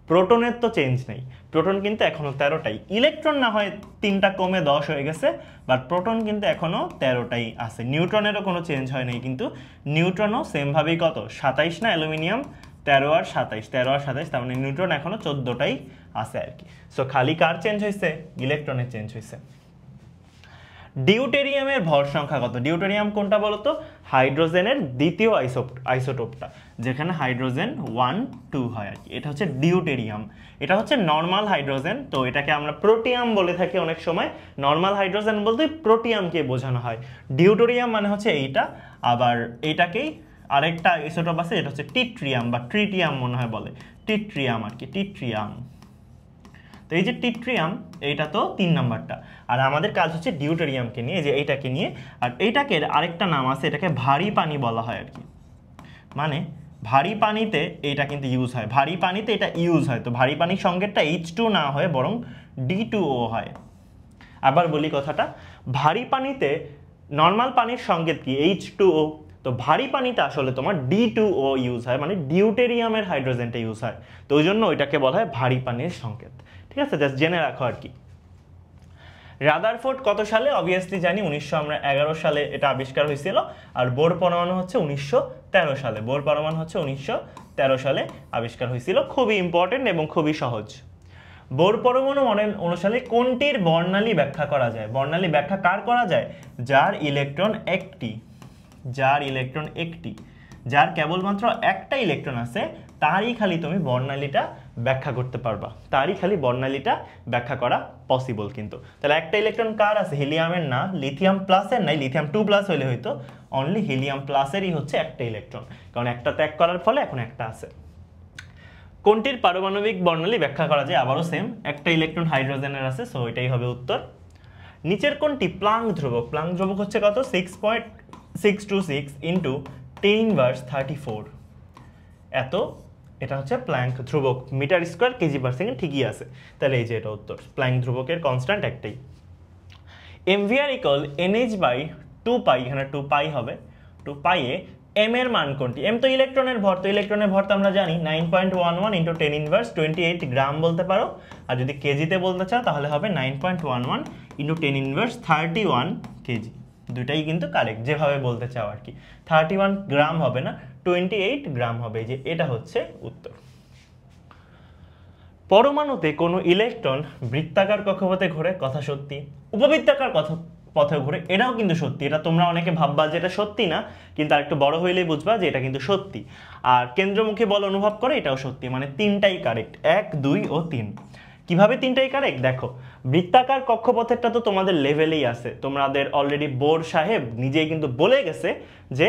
প্রোটনের তো চেঞ্জ নেই, প্রোটন কিন্তু এখনো 13টাই। ইলেকট্রন না হয় 3টা কমে 10 হয়ে গেছে, বাট প্রোটন কিন্তু এখনো 13টাই আছে। নিউট্রনেরও কোনো চেঞ্জ হয় নাই, কিন্তু নিউট্রনও সেম ভাবেই কত 27 না, অ্যালুমিনিয়াম 13 আর 27, 13 আর 27, তার মানে নিউট্রন এখনো 14টাই আছে আর কি। সো খালি কার চেঞ্জ হয়েছে, ইলেকট্রনের চেঞ্জ হয়েছে। ডিউটেরিয়ামের ভর সংখ্যা কত? ডিউটেরিয়াম কোনটা বলতো, হাইড্রোজেনের দ্বিতীয় আইসোটোপটা, যেখানে হাইড্রোজেন 1 2 হয় আর কি, এটা হচ্ছে ডিউটেরিয়াম। এটা হচ্ছে নর্মাল হাইড্রোজেন, তো এটাকে আমরা প্রোটিয়াম বলে থাকি অনেক সময়। নর্মাল হাইড্রোজেন বলতে প্রোটিয়ামকে বোঝানো হয়। ডিউটেরিয়াম মানে হচ্ছে এইটা, আবার এইটাকেই আরেকটা আইসোটোপ আছে, এটা হচ্ছে টিট্রিয়াম বা ট্রিটিয়াম মনে হয় বলে, টিট্রিয়াম আর কি, টিট্রিয়াম। তো এই যে টিট্রিয়াম এইটা তো 3 নাম্বারটা, আর আমাদের কাজ হচ্ছে ডিউটেরিয়ামকে নিয়ে, যে এইটাকে নিয়ে। আর এইটাকে আরেকটা নাম আছে, এটাকে ভারী পানি বলা হয় আর কি, মানে ভারী পানিতে এটা কিন্তু ইউজ হয়, ভারী পানিতে এটা ইউজ হয়। তো ভারী পানির সংকেতটা H2 না হয় বরং D2O হয়। আবার বলি কথাটা, ভারী পানিতে নর্মাল পানির সংকেত কি H2O, তো ভারী পানিতে আসলে তোমার D2O ইউজ হয়, মানে ডিউটেরিয়ামের হাইড্রোজেনটা ইউজ হয়, তো ওই জন্য ওইটাকে বলা হয় ভারী পানির সংকেত। ঠিক আছে, জাস্ট জেনে রাখো আর কি। রাদারফোর্ড কত সালে? অবভিয়াসলি জানি 1911 সালে এটা আবিষ্কার হয়েছিল, আর বোর পরমাণু হচ্ছে 1913 সালে, বোর পরমাণু হচ্ছে 1913 সালে আবিষ্কার হয়েছিল। খুবই ইম্পর্টেন্ট এবং খুবই সহজ। বোর পরমাণু মডেল অনুসারে কোনটির বর্ণালী ব্যাখ্যা করা যায়? বর্ণালী ব্যাখ্যা কার করা যায়? যার ইলেকট্রন একটি, যার ইলেকট্রন একটি, যার কেবলমাত্র একটা ইলেকট্রন আছে, তারই খালি তুমি বর্ণালীটা ব্যাখ্যা করতে পারবা, তারই খালি বর্ণালীটা ব্যাখ্যা করা পসিবল। কিন্তু তাহলে একটা ইলেকট্রন কার আছে? হিলিয়ামের না, লিথিয়াম প্লাসের নাই, লিথিয়াম 2+ হলে হয়তো, অনলি হিলিয়াম প্লাসেরই হচ্ছে একটা ইলেকট্রন, কারণ একটা ত্যাগ করার ফলে এখন একটা আছে। কোনটির পারমাণবিক বর্ণালী ব্যাখ্যা করা যায়? আবারও সেম, একটা ইলেকট্রন হাইড্রোজেনের আছে, সো এটাই হবে উত্তর। নিচের কোনটি প্লাঙ্ক ধ্রুবক? প্লাঙ্ক ধ্রুবক হচ্ছে কত? 6.626 × 10⁻34 এত, এটা হচ্ছে প্ল্যাঙ্ক ধ্রুবক, মিটার স্কোয়ার কেজি/সেকেন্ড, ঠিকই আছে। তাহলে এই যে এটা উত্তর, প্ল্যাঙ্ক ধ্রুবকের কনস্ট্যান্ট একটাই। mvr = nh/2π, এখানে 2π হবে, 2π এ m এর মান কোনটি? m তো ইলেকট্রনের ভর, তো ইলেকট্রনের ভর তো আমরা জানি 9.11 × 10⁻28 গ্রাম বলতে পারো, আর যদি কেজিতে বলতে চাও তাহলে হবে 9.11 × 10⁻31 কেজি। দুটাই কিন্তু কারেক্ট, যেভাবে বলতে চাও আর কি। 31 গ্রাম হবে না, 28 গ্রাম হবে, যে এটা হচ্ছে উত্তর। পরমাণুতে কোনো ইলেকট্রন বৃত্তাকার কক্ষপথে ঘোরে, কথা সত্যি। উপবৃত্তাকার পথে ঘুরে, এটাও কিন্তু সত্যি। এটা তোমরা অনেকে ভাববা যে এটা সত্যি না, কিন্তু আরেকটু বড় হইলেই বুঝবা যে এটা কিন্তু সত্যি। আর কেন্দ্রমুখী বল অনুভব করে, এটাও সত্যি। মানে 3টাই কারেক্ট, 1 2 ও 3। কিভাবে 3টাই কারেক্ট দেখো, বৃত্তাকার কক্ষপথেরটা তো তোমাদের লেভেলেই আছে, তোমাদের অলরেডি বোর সাহেব নিজেই কিন্তু বলে গেছে যে,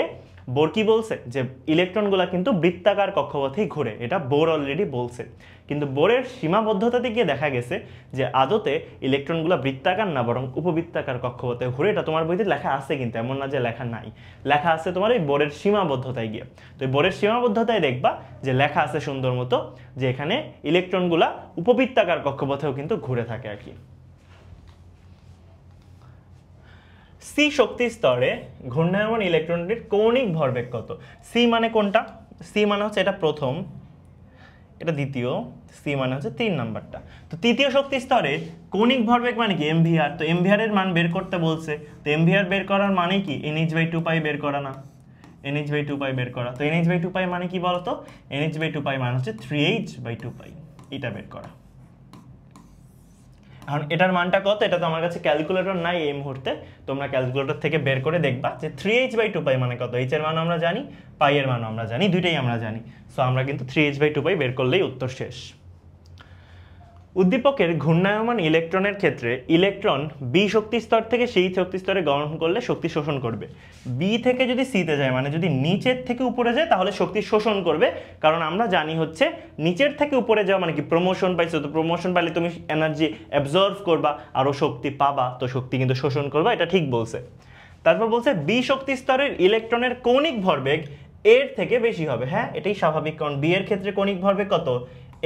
বোর কি বলছে যে ইলেকট্রনগুলো কিন্তু বৃত্তাকার কক্ষপথেই ঘুরে, এটা বোর অলরেডি বলছে। কিন্তু বোরের সীমাবদ্ধতাতে গিয়ে দেখা গেছে যে আদতে ইলেকট্রনগুলো বৃত্তাকার না, বরং উপবৃত্তাকার কক্ষপথে ঘুরে। এটা তোমার বইতে লেখা আছে, কিন্তু এমন না যে লেখা নাই, লেখা আছে তোমার এই বোরের সীমাবদ্ধতায় গিয়ে। তো এই বোরের সীমাবদ্ধতায় দেখবা যে লেখা আছে সুন্দর মতো, যে এখানে ইলেকট্রনগুলা উপবৃত্তাকার কক্ষপথেও কিন্তু ঘুরে থাকে আর কি। সি শক্তি স্তরে ঘূর্ণায়মান ইলেকট্রনটির কৌণিক ভরবেগ কত? সি মানে কোনটা? সি মানে হচ্ছে এটা প্রথম, এটা দ্বিতীয়, সি মানে হচ্ছে 3 নাম্বারটা। তো তৃতীয় শক্তি স্তরে কৌণিক ভরবেগ মানে কি mvr, তো mvr এর মান বের করতে বলছে, তো mvr বের করার মানে কি nh/2π বের করা, না nh/2π বের করা। তো nh/2π মানে কি বলতো, nh/2π মানে হচ্ছে 3h/2π, এটা বের করা। এখন এটার মানটা কত, এটা তো আমার কাছে ক্যালকুলেটর নাই এই মুহূর্তে, তোমরা ক্যালকুলেটর থেকে বের করে দেখবা যে 3h/2π মানে কত। h এর মান আমরা জানি, পাই এর মান আমরা জানি, দুইটাই আমরা জানি। সো আমরা কিন্তু 3h/2π বের করলেই উত্তর শেষ। উদ্দীপকের ঘূর্ণায়মান ইলেকট্রনের ক্ষেত্রে ইলেকট্রন বি শক্তি স্তর থেকে সেই শক্তি স্তরে গমন করলে শক্তি শোষণ করবে। বি থেকে যদি সিতে যায়, মানে যদি নিচের থেকে উপরে যায় তাহলে শক্তি শোষণ করবে, কারণ আমরা জানি হচ্ছে নিচের থেকে উপরে যাওয়া মানে কি প্রমোশন পাইছো, তো প্রমোশন পাইলে তুমি এনার্জি অ্যাবজর্ভ করবা, আরও শক্তি পাবা, তো শক্তি কিন্তু শোষণ করবা, এটা ঠিক বলছে। তারপর বলছে বি শক্তি স্তরের ইলেকট্রনের কৌণিক ভরবেগ এর থেকে বেশি হবে। হ্যাঁ, এটাই স্বাভাবিক, কারণ বি এর ক্ষেত্রে কৌণিক ভরবেগ কত,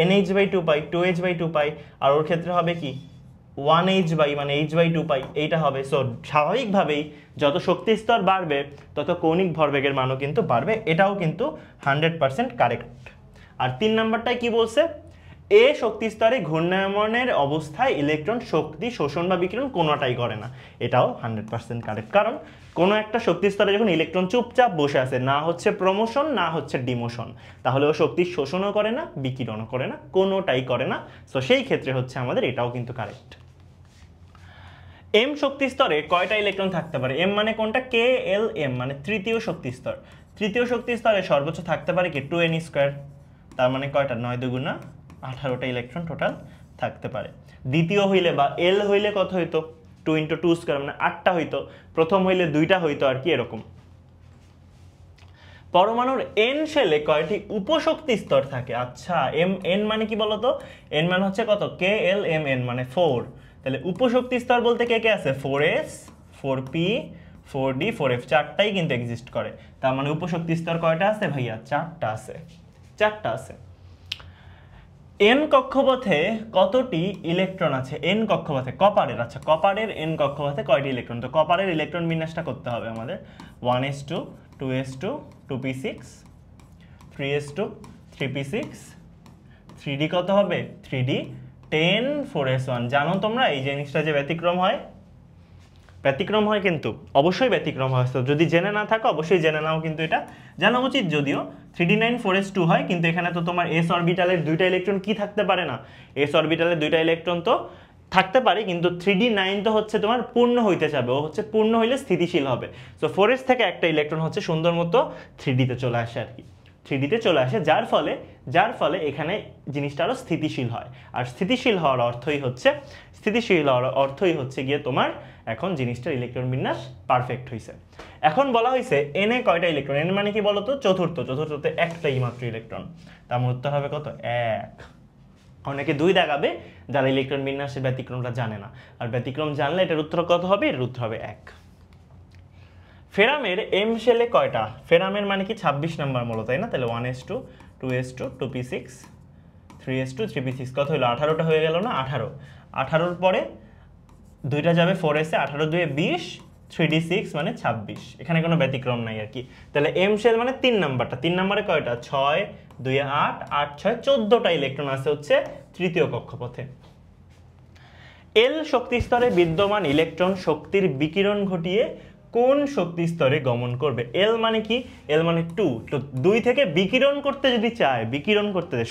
nh/2π, 2h/2π, আর ওর ক্ষেত্রে হবে কি 1h মানে h/2π, এইটা হবে। সো স্বাভাবিকভাবেই যত শক্তি স্তর বাড়বে তত কৌণিক ভরবেগের মানও কিন্তু বাড়বে, এটাও কিন্তু 100% কারেক্ট। আর 3 নাম্বারটায় কি বলছে, এ শক্তি স্তরে ঘূর্ণায়মানের অবস্থায় ইলেকট্রন শক্তি শোষণ বা বিকিরণ কোনোটাই করে না, এটাও 100% কারেক্ট। কারণ কোনো একটা শক্তি স্তরে যখন ইলেকট্রন চুপচাপ বসে আছে, না হচ্ছে প্রমোশন না হচ্ছে ডিমোশন, তাহলে ও শক্তি শোষণও করে না বিকিরণও করে না, কোনোটাই করে না। সো সেই ক্ষেত্রে হচ্ছে আমাদের এটাও কিন্তু কারেক্ট। এম শক্তি স্তরে কয়টা ইলেকট্রন থাকতে পারে, এম মানে কোনটা, কে এল এম মানে তৃতীয় শক্তি স্তর। তৃতীয় শক্তি স্তরে সর্বোচ্চ থাকতে পারে কি 2n², তার মানে কয়টা, 9 দুগুণা 18টা ইলেকট্রন টোটাল থাকতে পারে। দ্বিতীয় হইলে বা এল হইলে কত হইতো, 2 × 2² মানে 8টা হইতো, প্রথম হইলে 2টা হইতো আর কি, এরকম। পরমাণুর এন শেলে কয়টি উপশক্তি স্তর থাকে। আচ্ছা, এন মানে কি বলতো, এন মানে হচ্ছে কত, কে এল এম এন মানে 4, তাহলে উপশক্তি স্তর বলতে কে কে আছে, 4s 4p 4d 4f, চারটাই কিন্তু এক্সিস্ট করে। তার মানে উপশক্তি স্তর কয়টা আছে ভাইয়া, 4টা আছে, 4টা আছে। এন কক্ষপথে কতটি ইলেকট্রন আছে, এন কক্ষপথে কপারের, আচ্ছা কপারের এন কক্ষপথে কয়টি ইলেকট্রন, তো কপারের ইলেকট্রন বিন্যাসটা করতে হবে আমাদের 1s2 2s2 2p6 3s2 3p6 3d কত হবে, 3d 10 4s1। জানো তোমরা এই জিনিসটা যে ব্যতিক্রম হয়, ব্যতিক্রম হয় কিন্তু অবশ্যই ব্যতিক্রম হয়, যদি জেনে না থাকো অবশ্যই জেনে নাও, কিন্তু এটা জানা উচিত। যদিও 3d9 4s2 হয়, কিন্তু এখানে তো তোমার s অরবিটালের 2টা ইলেকট্রন কি থাকতে পারে না, s অরবিটালের 2টা ইলেকট্রন তো থাকতে পারে, কিন্তু 3d9 তো হচ্ছে তোমার পূর্ণ হইতে যাবে, ও হচ্ছে পূর্ণ হইলে স্থিতিশীল হবে। সো 4s থেকে একটা ইলেকট্রন হচ্ছে সুন্দর মতো 3d তে চলে আসে আর কি, 3d তে চলে আসে, যার ফলে এখানে জিনিসটা আরো স্থিতিশীল হয়। আর স্থিতিশীল হওয়ার অর্থই হচ্ছে গিয়ে তোমার এখন জিনিসটার ইলেকট্রন বিন্যাস পারফেক্ট হয়েছে। এখন বলা হয়েছে এনে কয়টা ইলেকট্রন, এন মানে কি বলতো, চতুর্থতে একটাই মাত্র ইলেকট্রন, তার উত্তর হবে কত, 1। অনেকে 2 দেখাবে যারা ইলেকট্রন বিন্যাসের ব্যতিক্রমটা জানে না, আর ব্যতিক্রম জানলে এটার উত্তর কত হবে, এর উত্তর হবে 1। ফেরামের এম শেলে কয়টা, ফেরামের মানে কি 26 নাম্বার মূল, তাই না, তাহলে 1s2 2s2 2p6 3s2 3p6 কত হলো, 18টা হয়ে গেল না, 18 পরে 2টা যাবে 4s এ, 18 2 20 3d6 মানে 26, এখানে কোনো ব্যতিক্রম নাই আর কি। তাহলে এম শেল মানে 3 নাম্বারটা, 3 নাম্বারে কয়টা, 6 2 8 8 6 14টা ইলেকট্রন আছে হচ্ছে তৃতীয় কক্ষপথে। এল শক্তি স্তরে বিদ্যমান ইলেকট্রন শক্তির বিকিরণ ঘটিয়ে কোন শক্তি স্তরে গমন করবে, এল মানে কি, এল মানে 2, তো 2 থেকে বিকিরণ করতে যদি চায়,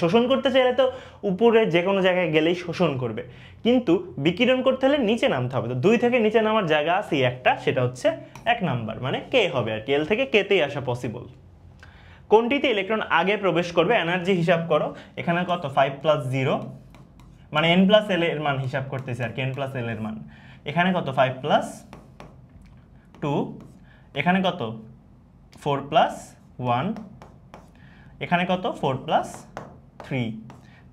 শোষণ করতে চাইলে তো উপরে যে কোনো জায়গায় গেলেই শোষণ করবে, কিন্তু বিকিরণ করতে হলে নিচে নামতে হবে। তো 2 থেকে নিচে নামার জায়গা আছে একটা, সেটা হচ্ছে 1 নাম্বার, মানে কে হবে আর কি, এল থেকে কেতেই আসা পসিবল। কোনটিতে ইলেকট্রন আগে প্রবেশ করবে, এনার্জি হিসাব করো, এখানে কত 5 + 0 মানে n + l এর মান হিসাব করতেছে আর কি, n + l এর মান, এখানে কত 5 + 2, এখানে কত 4 + 1, এখানে কত 4 + 3।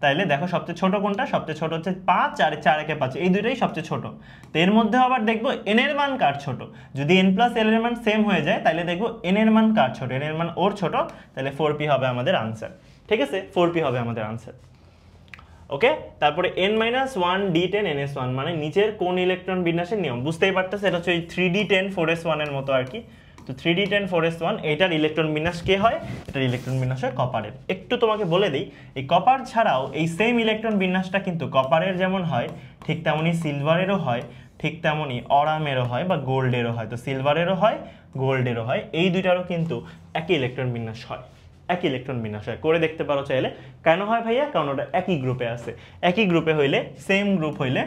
তাইলে দেখো সবচেয়ে ছোট কোনটা, সবচেয়ে ছোট হচ্ছে 5, আর 4 একে 5, এই দুইটাই সবচেয়ে ছোট। তো এর মধ্যে আবার দেখবো n এর মান কার ছোট, যদি n + l এর মান সেম হয়ে যায় তাহলে দেখবো n এর মান কার ছোট, n এর মান ওর ছোট, তাহলে 4p হবে আমাদের আনসার। ঠিক আছে, 4p হবে আমাদের আনসার। ওকে, তারপরে n-1 d10 ns1 মানে নিচের কোন ইলেকট্রন বিন্যাসের নিয়ম, বুঝতেই পারতেছে এটা হচ্ছে 3d10 4s1 এর মতো আর কি, তো 3d10 4s1 এটার ইলেকট্রন বিন্যাস কে হয়? এটার ইলেকট্রন বিন্যাস হয় কপারের। একটু তোমাকে বলে দিই, এই কপার ছাড়াও এই সেম ইলেকট্রন বিন্যাসটা কিন্তু কপারের যেমন হয় ঠিক তেমনই সিলভারেরও হয়, ঠিক তেমনই অরামেরও হয় বা গোল্ডেরও হয়। তো সিলভারেরও হয়, গোল্ডেরও হয়, এই দুইটারও কিন্তু একই ইলেকট্রন বিন্যাস হয়, একই ইলেকট্রন বিন্যাস হয়। করে দেখতে পারো চাইলে। কেন হয় ভাইয়া? কারণ ওটা একই গ্রুপে আছে। একই গ্রুপে হইলে, সেম গ্রুপ হইলে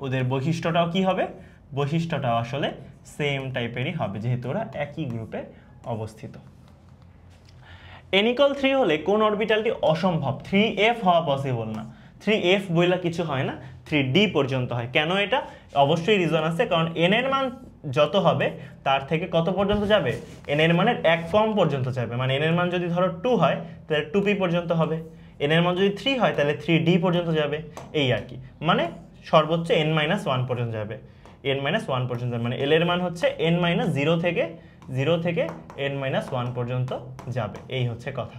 ওদের বৈশিষ্ট্যটাও কি হবে? বৈশিষ্ট্যটাও আসলে সেম টাইপেরই হবে, যেহেতু ওরা একই গ্রুপে অবস্থিত। n=3 হলে কোন অরবিটালটি অসম্ভব? 3f হওয়া পসিবল না। 3f বইলা কিছু হয় না, 3d পর্যন্ত হয়। কেন এটা? অবশ্যই রিজন আছে, কারণ n এর মান যত হবে তার থেকে কত পর্যন্ত যাবে? n এর মানের 1 ফর্ম পর্যন্ত যাবে। মানে n এর মান যদি ধরো 2 হয় তাহলে 2p পর্যন্ত হবে, n এর মান যদি 3 হয় তাহলে 3d পর্যন্ত যাবে, এই আর কি। মানে সর্বোচ্চ n-1 পর্যন্ত যাবে, n-1 পর্যন্ত। মানে l এর মান হচ্ছে n-0 থেকে n-1 পর্যন্ত যাবে, এই হচ্ছে কথা।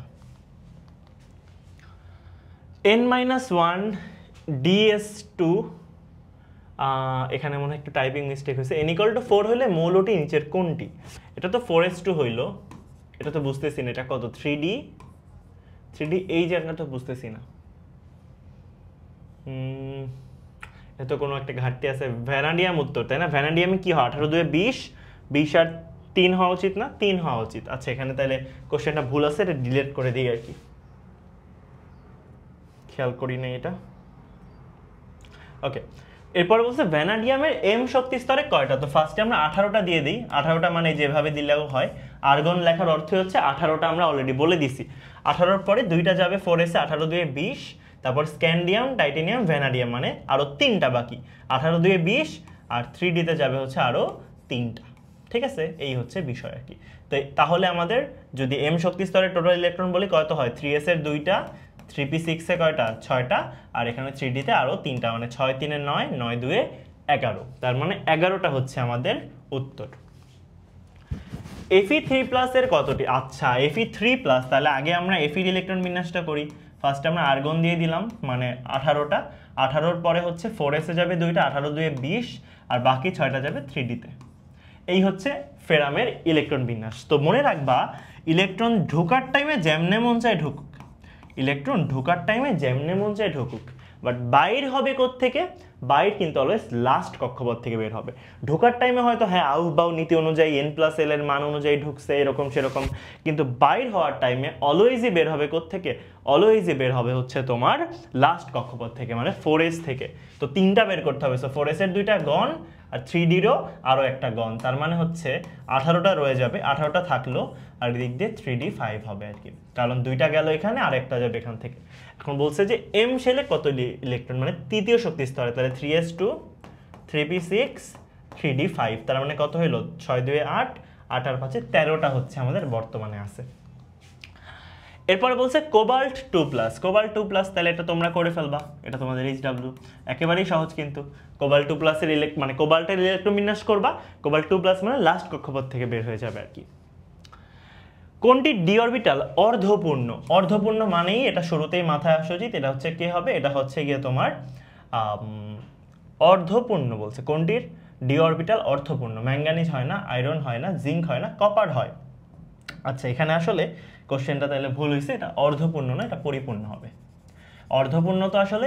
n-1 ds2, এখানে মনে হয় একটু টাইপিং মিস্টেক হয়েছে। n=4 হলে মৌলটি নিচের কোনটি? এটা তো 4s2 হইলো, এটা তো বুঝতেছি না এটা কত। 3d এই জায়গাটা বুঝতেছি না, এত কোনো একটা ঘাটতি আছে। ভ্যানাডিয়াম উত্তর, তাই না? ভ্যানাডিয়ামে কি হয়? 18×2 = 20 আর 3 হওয়া উচিত না? 3 হওয়া উচিত। আচ্ছা, এখানে তাহলে কোশ্চেনটা ভুল আছে, এটা ডিলিট করে দিই আর কি, খেয়াল করি না এটা। ওকে, এরপরে বলছে ভ্যানাডিয়ামের m শক্তি স্তরে কয়টা? তো ফার্স্টে আমরা 18টা দিয়ে দিই। 18টা মানে যেভাবে দিলেও হয়। আর্গন লেখার অর্থ হচ্ছে 18টা আমরা অলরেডি বলে দিছি। 18এর পরে দুইটা যাবে 4s এ, 18×2 = 20। তারপর স্ক্যান্ডিয়াম, টাইটেনিয়াম, ভ্যানাডিয়াম, মানে আরো 3টা বাকি। 18×2 = 20 আর 3d তে যাবে হচ্ছে আরো 3টা। ঠিক আছে, এই হচ্ছে বিষয় আর কি। তো তাহলে আমাদের যদি m শক্তি স্তরের টোটাল ইলেকট্রন বলি কত হয়? 3s এর 2টা, 3p6 এ কয়টা? 6টা, আর এখানে 3d তে আরো 3টা, মানে 6 3 9, 9 2 11। তার মানে 11টা হচ্ছে আমাদের উত্তর। Fe3+ এর কতটি? আচ্ছা, Fe3+, তাহলে আগে আমরা Fe এর ইলেকট্রন বিন্যাসটা করি। ফার্স্টে আমরা আর্গন দিয়ে দিলাম, মানে 18টা। 18এর পরে হচ্ছে 4s এ যাবে 2টা, 18×2 = 20, আর বাকি 6টা যাবে 3d তে। এই হচ্ছে ফেরামের ইলেকট্রন বিন্যাস। তো মনে রাখবা, ইলেকট্রন ঢোকার টাইমে যেমনে মন চায় ঢুকুক, ইলেকট্রন ঢোকার টাইমে যেমনে মন চায় ঢুকুক, বাট বাইর হবে কোত্থেকে? বাইর কিন্তু অলওয়েজ লাস্ট কক্ষপথ থেকে বের হবে। ঢোকার টাইমে হয়তো হ্যাঁ আউটবাউ নীতি অনুযায়ী n+l এর মান অনুযায়ী ঢুকছে, এরকম সেরকম, কিন্তু বাইর হওয়ার টাইমে অলওয়েজই বের হবে কোত্থেকে? অলওয়েজই বের হবে হচ্ছে তোমার লাস্ট কক্ষপথ থেকে, মানে 4s থেকে। তো 3টা বের করতে হবে। সো 4s এর 2টা গন, আর 3d-রও আরও একটা গন। তার মানে হচ্ছে 18টা রয়ে যাবে, 18টা থাকলো, আর দিক দিয়ে 3d 5 হবে আর কি, কারণ 2টা গেল এখানে আর একটা যাবে এখান থেকে। এখন বলছে যে m শেলে কত ইলেকট্রন, মানে তৃতীয় শক্তি স্তরে, তাহলে 3s2, 3p6, 3d 5। তার মানে কত হইলো? 6 2 8, 8 আর 5 13টা হচ্ছে আমাদের বর্তমানে আছে। এরপরে বলছে কোবাল্ট 2+। কোবাল্ট 2+, তাহলে এটা তোমরা করে ফেলবা, এটা তোমাদের HW, একেবারেই সহজ। কিন্তু কোবাল্ট 2+ এর মানে কোবাল্টের ইলেকট্রন বিন্যাস করবা, কোবাল্ট 2+ মানে লাস্ট কক্ষপথ থেকে বের হয়ে যাবে আর কি। কোনটি ডি অরবিটাল অর্ধপূর্ণ? অর্ধপূর্ণ মানেই এটা শুরুতেই মাথায় আসা উচিত, এটা হচ্ছে কে হবে? এটা হচ্ছে গিয়ে তোমার অর্ধপূর্ণ বলছে। কোনটির ডি অরবিটাল অর্ধপূর্ণ? ম্যাঙ্গানিজ হয় না, আয়রন হয় না, জিঙ্ক হয় না, কপার হয়। আচ্ছা, এখানে আসলে কোশ্চেনটা তাহলে ভুল হয়েছে, এটা অর্ধপূর্ণ না, এটা পরিপূর্ণ হবে। অর্ধপূর্ণ তো আসলে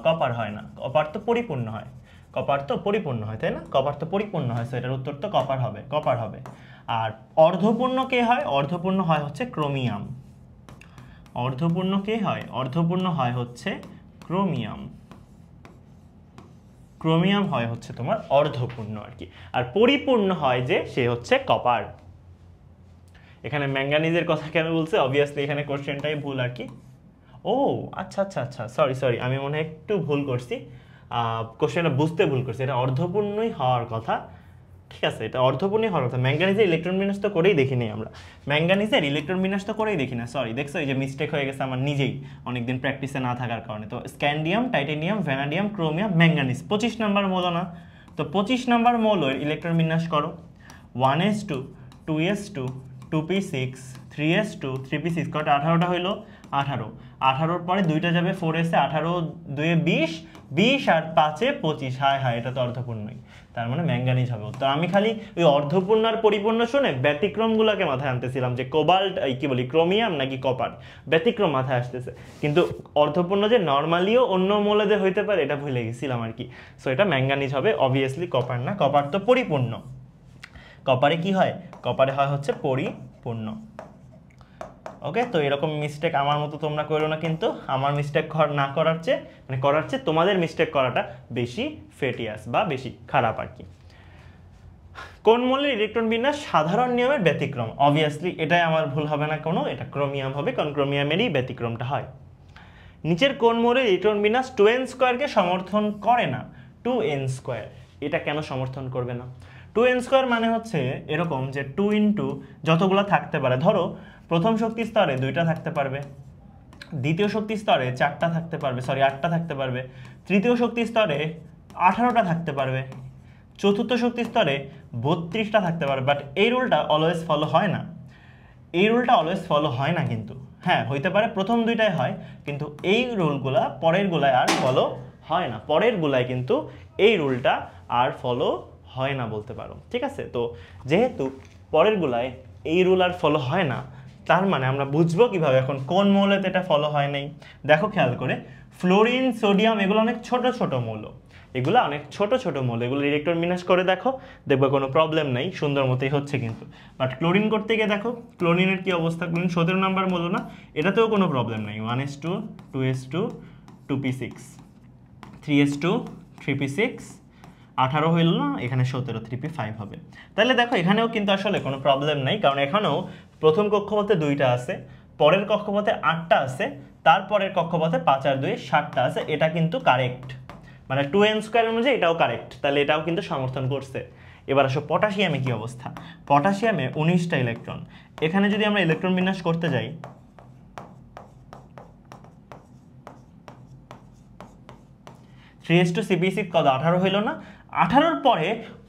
কপার হয় না, কপার তো পরিপূর্ণ হয়, কপার তো পরিপূর্ণ হয়, তাই না? কপার তো পরিপূর্ণ হয়, এটার উত্তর তো কপার হবে, কপার হবে। আর অর্ধপূর্ণ কে হয়? অর্ধপূর্ণ হয় হচ্ছে ক্রোমিয়াম। অর্ধপূর্ণ কে হয়? অর্ধপূর্ণ হয় হচ্ছে ক্রোমিয়াম। ক্রোমিয়াম হয় হচ্ছে তোমার অর্ধপূর্ণ আর কি। আর পরিপূর্ণ হয় যে, সে হচ্ছে কপার। এখানে ম্যাঙ্গানিজের কথা কেন বলছে? অবভিয়াসলি এখানে কোশ্চেনটাই ভুল আর কি। ও আচ্ছা আচ্ছা আচ্ছা, সরি, আমি মনে হয় একটু ভুল করছি, কোশ্চেনটা বুঝতে ভুল করছি। এটা অর্ধপূর্ণই হওয়ার কথা, ঠিক আছে, এটা অর্ধপূর্ণই হওয়ার কথা। ম্যাঙ্গানিজের ইলেকট্রন বিন্যাস তো করেই দেখিনি আমরা, ম্যাঙ্গানিজের ইলেকট্রন বিন্যাস তো করেই দেখি না। সরি, দেখছো এই যে মিস্টেক হয়ে গেছে আমার নিজেই, অনেকদিন প্র্যাকটিসে না থাকার কারণে। তো scandium, titanium, vanadium, chromium, manganese 25 number মৌল না? তো 25 নাম্বার মৌলের ইলেকট্রন বিন্যাস করো। 1s2, 2s2, 2p6, 3s2, 3p6, কটা? 18টা হইলো। 18 পরে 2টা যাবে 4s এ, 18 2 20, 20 আর 5 25। হায় হায়, এটা তো অর্ধপূর্ণই। তার মানে ম্যাঙ্গানিজ হবে উত্তর। আমি খালি ওই অর্ধপূর্ণ আর পরিপূর্ণ শুনে ব্যতিক্রমগুলোকে মাথায় আনতেছিলাম যে কোবাল্ট কি বলি ক্রোমিয়াম নাকি কপার, ব্যতিক্রম মাথায় আসতেছে, কিন্তু অর্ধপূর্ণ যে নর্মালিও অন্য মৌলদের হইতে পারে এটা ভুলে গেছিলাম আর কি। সো এটা ম্যাঙ্গানিজ হবে, অবভিয়াসলি কপার না, কপার তো পরিপূর্ণ। কপারে কি হয়, কপারে হয় হচ্ছে পরিপূর্ণ। ওকে, তো এরকম মিস্টেক আমার মতো তোমরা করো না, কিন্তু আমার মিস্টেক না করার চেয়ে মানে করার চেয়ে তোমাদের মিস্টেক করাটা বেশি ফেটিয়াস বা বেশি খারাপ আর কি। কোন মৌলের ইলেকট্রন বিন্যাস সাধারণ নিয়মের ব্যতিক্রম? অবভিয়াসলি এটাই আমার ভুল হবে না কোনো, এটা ক্রোমিয়াম হবে, কারণ ক্রোমিয়ামেরই ব্যতিক্রমটা হয়। নিচের কোন মৌলের ইলেকট্রন বিন্যাস 2n স্কয়ারকে সমর্থন করে না? 2n স্কয়ার এটা কেন সমর্থন করবে না? 2n স্কয়ার মানে হচ্ছে এরকম যে 2 ইন্টু যতগুলো থাকতে পারে, ধরো প্রথম শক্তি স্তরে 2টা থাকতে পারবে, দ্বিতীয় শক্তি স্তরে 4টা থাকতে পারবে, 8টা থাকতে পারবে, তৃতীয় শক্তি স্তরে 18টা থাকতে পারবে, চতুর্থ শক্তি স্তরে 32টা থাকতে পারবে। বাট এই রুলটা অলওয়েজ ফলো হয় না, এই রুলটা অলওয়েজ ফলো হয় না, কিন্তু হ্যাঁ হইতে পারে প্রথম দুইটাই হয়, কিন্তু এই রুলগুলা পরের গুলায় আর ফলো হয় না, পরের গুলায় কিন্তু এই রুলটা আর ফলো হয় না বলতে পারো, ঠিক আছে। তো যেহেতু পরের গুলায় এই রুল আর ফলো হয় না, তার মানে আমরা বুঝবো কিভাবে এখন কোন মৌলতে এটা ফলো হয় নাই? দেখো খেয়াল করে, ফ্লোরিন, সোডিয়াম এগুলো অনেক ছোট ছোট মৌল, এগুলো অনেক ছোট ছোট মৌল, এগুলো ইলেকট্রন বিন্যাস করে দেখো, দেখবে কোনো প্রবলেম নেই, সুন্দর মতোই হচ্ছে কিন্তু। বাট ক্লোরিন করতে গিয়ে দেখো ক্লোরিনের কি অবস্থা, ক্লোরিন 17 নাম্বার মৌল না, এটাতেও কোনো প্রবলেম নেই, 1s2 2s2 2p6 3s2 3p6 18 হইল না, এখানে 17 3p5 হবে। তাহলে দেখো এখানেও কিন্তু আসলে কোনো প্রবলেম নেই, কারণ এখানেও প্রথম কক্ষপথে 2টা আছে, পরের কক্ষপথে 8টা আছে, তারপরের কক্ষপথে 5 আর 2 7টা আছে, এটা কিন্তু কারেক্ট, মানে 2n স্কয়ার অনুযায়ী এটাও কারেক্ট, তাহলে এটাও কিন্তু সমর্থন করছে। এবার আসো পটাশিয়ামে কি অবস্থা। পটাশিয়ামে 19টা ইলেকট্রন, এখানে যদি আমরা ইলেকট্রন বিন্যাস করতে যাই, CP6 কত 18 হইল না, 18-র পরে